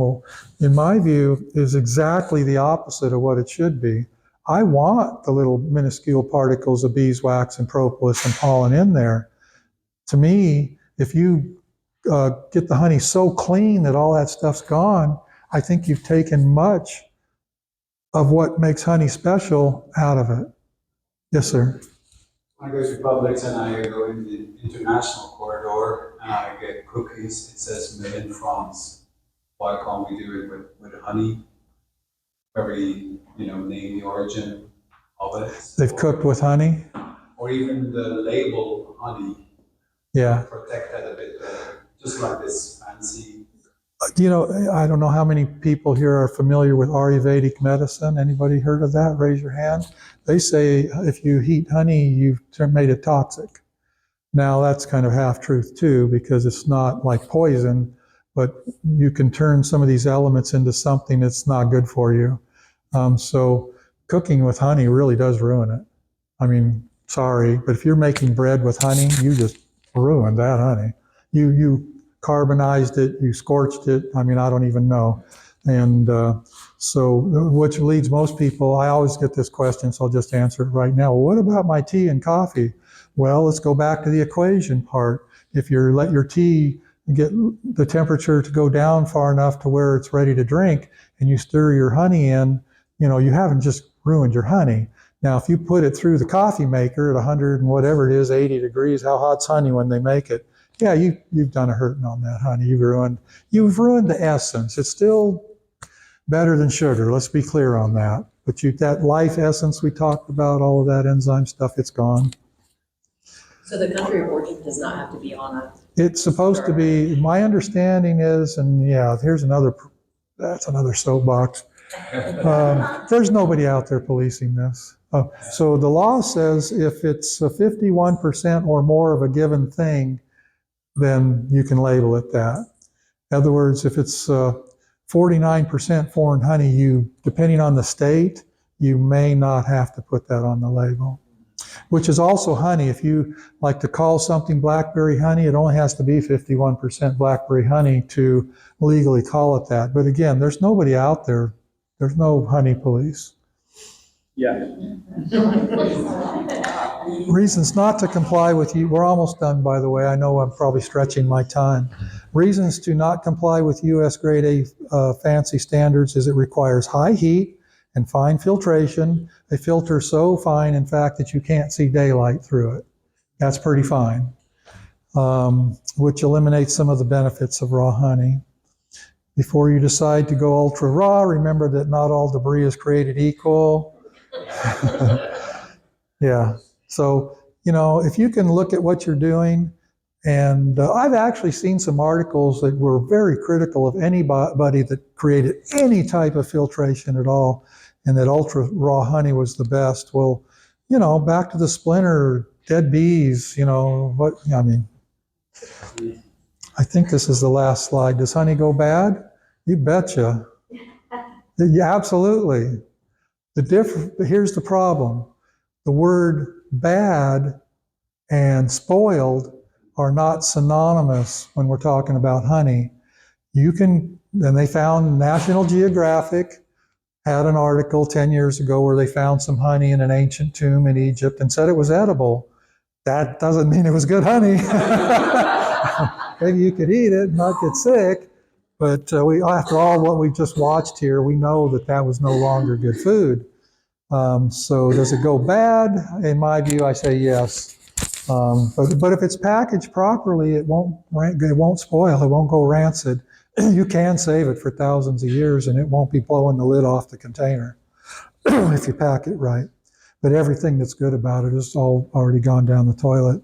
in my view, is exactly the opposite of what it should be. I want the little minuscule particles of beeswax and propolis and pollen in there. To me, if you get the honey so clean that all that stuff's gone, I think you've taken much of what makes honey special out of it. Yes, sir.
I go to Publix and I go in the international corridor and I get cookies. It says made in France. Why can't we do it with honey? Name the origin of it.
They've cooked with honey?
Or even the label honey.
Yeah.
Protect that a bit better. Just like this fancy.
I don't know how many people here are familiar with Ayurvedic medicine. Anybody heard of that? Raise your hand. They say if you heat honey, you've made it toxic. Now that's kind of half truth too, because it's not like poison, but you can turn some of these elements into something that's not good for you. So cooking with honey really does ruin it. I mean, sorry, but if you're making bread with honey, you just ruined that honey. You carbonized it, you scorched it. I mean, I don't even know. And so which leads most people, I always get this question, so I'll just answer it right now. Well, what about my tea and coffee? Well, let's go back to the equation part. If you let your tea get the temperature to go down far enough to where it's ready to drink and you stir your honey in, you haven't just ruined your honey. Now, if you put it through the coffee maker at 100 and whatever it is, 80 degrees, how hot's honey when they make it? Yeah, you've done a hurting on that honey. You've ruined the essence. It's still better than sugar. Let's be clear on that. But that life essence we talked about, all of that enzyme stuff, it's gone.
So the country of origin does not have to be on a.
It's supposed to be. My understanding is, and yeah, that's another soapbox. There's nobody out there policing this. So the law says if it's 51% or more of a given thing, then you can label it that. In other words, if it's 49% foreign honey, depending on the state, you may not have to put that on the label. Which is also honey. If you like to call something blackberry honey, it only has to be 51% blackberry honey to legally call it that. But again, there's nobody out there. There's no honey police.
Yeah.
Reasons not to comply with you. We're almost done, by the way. I know I'm probably stretching my time. Reasons to not comply with U.S. Grade A fancy standards is it requires high heat and fine filtration. A filter so fine, in fact, that you can't see daylight through it. That's pretty fine, which eliminates some of the benefits of raw honey. Before you decide to go ultra raw, remember that not all debris is created equal. Yeah. So, if you can look at what you're doing, and I've actually seen some articles that were very critical of anybody that created any type of filtration at all, and that ultra raw honey was the best. Well, back to the splinter, dead bees, I think this is the last slide. Does honey go bad? You betcha. Yeah, absolutely. Here's the problem. the word bad and spoiled are not synonymous when we're talking about honey. And they found National Geographic had an article 10 years ago where they found some honey in an ancient tomb in Egypt and said it was edible. That doesn't mean it was good honey. Maybe you could eat it and not get sick, but after all what we just watched here, we know that was no longer good food. So does it go bad? In my view, I say yes. But if it's packaged properly, it won't spoil. It won't go rancid. You can save it for thousands of years, and it won't be blowing the lid off the container if you pack it right. But everything that's good about it is all already gone down the toilet.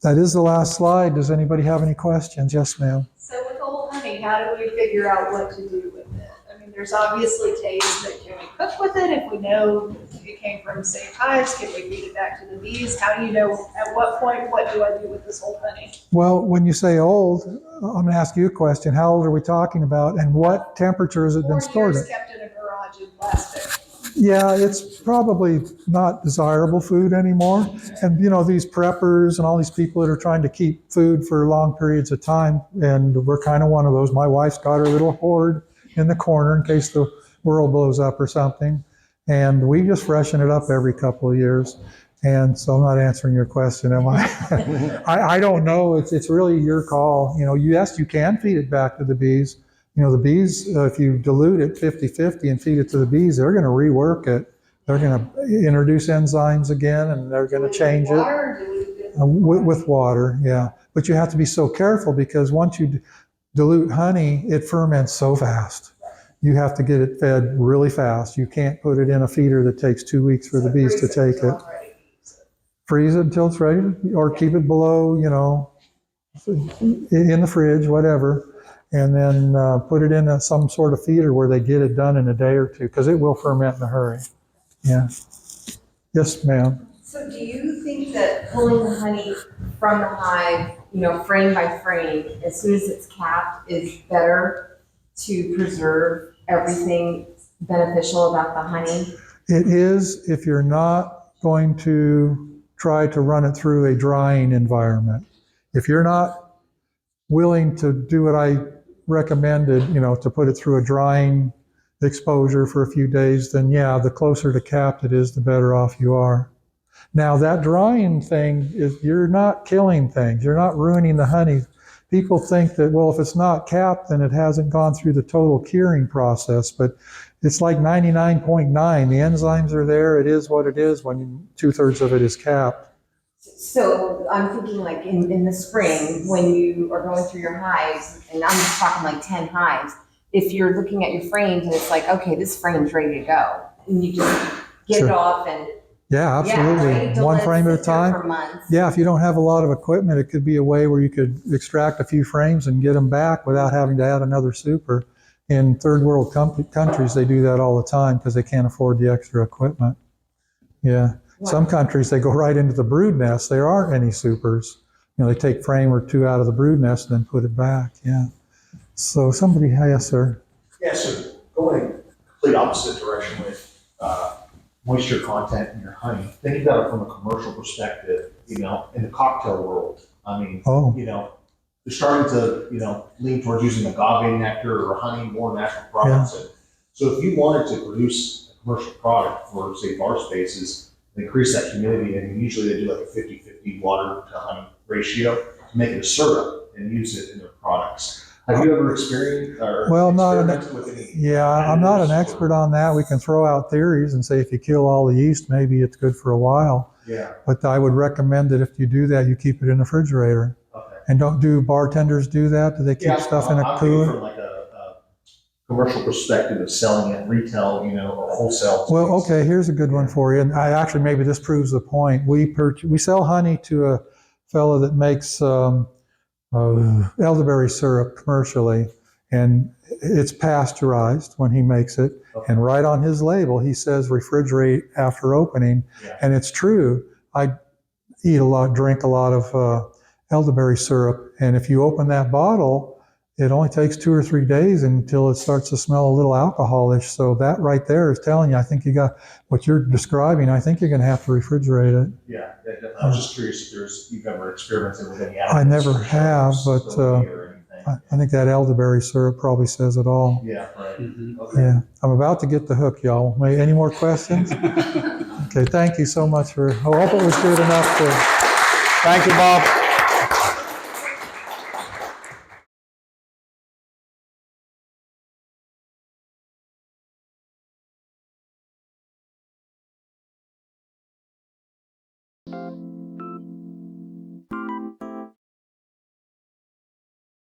That is the last slide. Does anybody have any questions? Yes, ma'am.
So with old honey, how do we figure out what to do with it? I mean, there's obviously taste, but can we cook with it? If we know it came from safe hives, can we feed it back to the bees? How do you know at what point, what do I do with this old honey?
Well, when you say old, I'm going to ask you a question. How old are we talking about, and what temperature has it been
4
stored
years
at?
kept in a garage in plastic.
Yeah, it's probably not desirable food anymore. And, these preppers and all these people that are trying to keep food for long periods of time, and we're kind of one of those. My wife's got her little hoard in the corner in case the world blows up or something. And we just freshen it up every couple of years. And so I'm not answering your question, am I? I don't know. It's really your call. Yes, you can feed it back to the bees. The bees, if you dilute it 50-50 and feed it to the bees, they're going to rework it. They're going to introduce enzymes again, and they're going to change it.
Water, or do we do it
With water, yeah. But you have to be so careful because once you dilute honey, it ferments so fast. You have to get it fed really fast. You can't put it in a feeder that takes 2 weeks for the bees to take it. Freeze it until it's ready, or keep it below, in the fridge, whatever. And then put it in some sort of feeder where they get it done in a day or two, because it will ferment in a hurry. Yeah. Yes, ma'am.
So do you think that pulling the honey from the hive, frame by frame, as soon as it's capped, is better to preserve everything beneficial about the honey?
It is if you're not going to try to run it through a drying environment. If you're not willing to do what I recommended, to put it through a drying exposure for a few days, then yeah, the closer to capped it is, the better off you are. Now that drying thing is, you're not killing things, you're not ruining the honey. People think that, well, if it's not capped, then it hasn't gone through the total curing process, but it's like 99.9. The enzymes are there, it is what it is when 2/3 of it is capped.
So I'm thinking like in the spring, when you are going through your hives, and I'm just talking like 10 hives, if you're looking at your frames and it's like, okay, this frame's ready to go, and you just get
Sure.
it off and
Yeah, absolutely.
right? Don't
One
let it
frame at a
sit there
time.
for months.
Yeah, if you don't have a lot of equipment, it could be a way where you could extract a few frames and get them back without having to add another super. In third world countries, they do that all the time because they can't afford the extra equipment. Yeah. Some countries, they go right into the brood nest. There aren't any supers. They take frame or two out of the brood nest and then put it back. Yeah. So somebody, yes, sir.
Yeah, so going complete opposite direction with moisture content in your honey, think about it from a commercial perspective, in the cocktail world. I mean,
Oh.
they're starting to, lean towards using agave nectar or honey, more natural products. And so if you wanted to produce a commercial product for, say, bar spaces, and increase that humidity, and usually they do like a 50-50 water to honey ratio to make it a syrup and use it in their products. Have you ever experienced or experimented with any?
Yeah, I'm not an expert on that. We can throw out theories and say if you kill all the yeast, maybe it's good for a while.
Yeah.
But I would recommend that if you do that, you keep it in the refrigerator.
Okay.
And do bartenders do that? Do they keep stuff in a
I'm thinking
cooler?
from like a commercial perspective of selling it retail, or wholesale.
Well, okay, here's a good one for you. And maybe this proves the point. We sell honey to a fellow that makes elderberry syrup commercially, and it's pasteurized when he makes it.
Okay.
And right on his label, he says refrigerate after opening.
Yeah.
And it's true. I drink a lot of elderberry syrup, and if you open that bottle, it only takes 2 or 3 days until it starts to smell a little alcoholish. So that right there is telling you, I think you got what you're describing. I think you're going to have to refrigerate it.
Yeah, definitely. I was just curious if you've ever experimented with any additives.
I never
or
have,
sugars,
but
stability or anything.
I think that elderberry syrup probably says it all.
Yeah, right.
Mhm.
Okay.
Yeah, I'm about to get the hook, y'all. Any more questions? Okay, thank you so much for. I hope it was good enough to.
Thank you, Bob.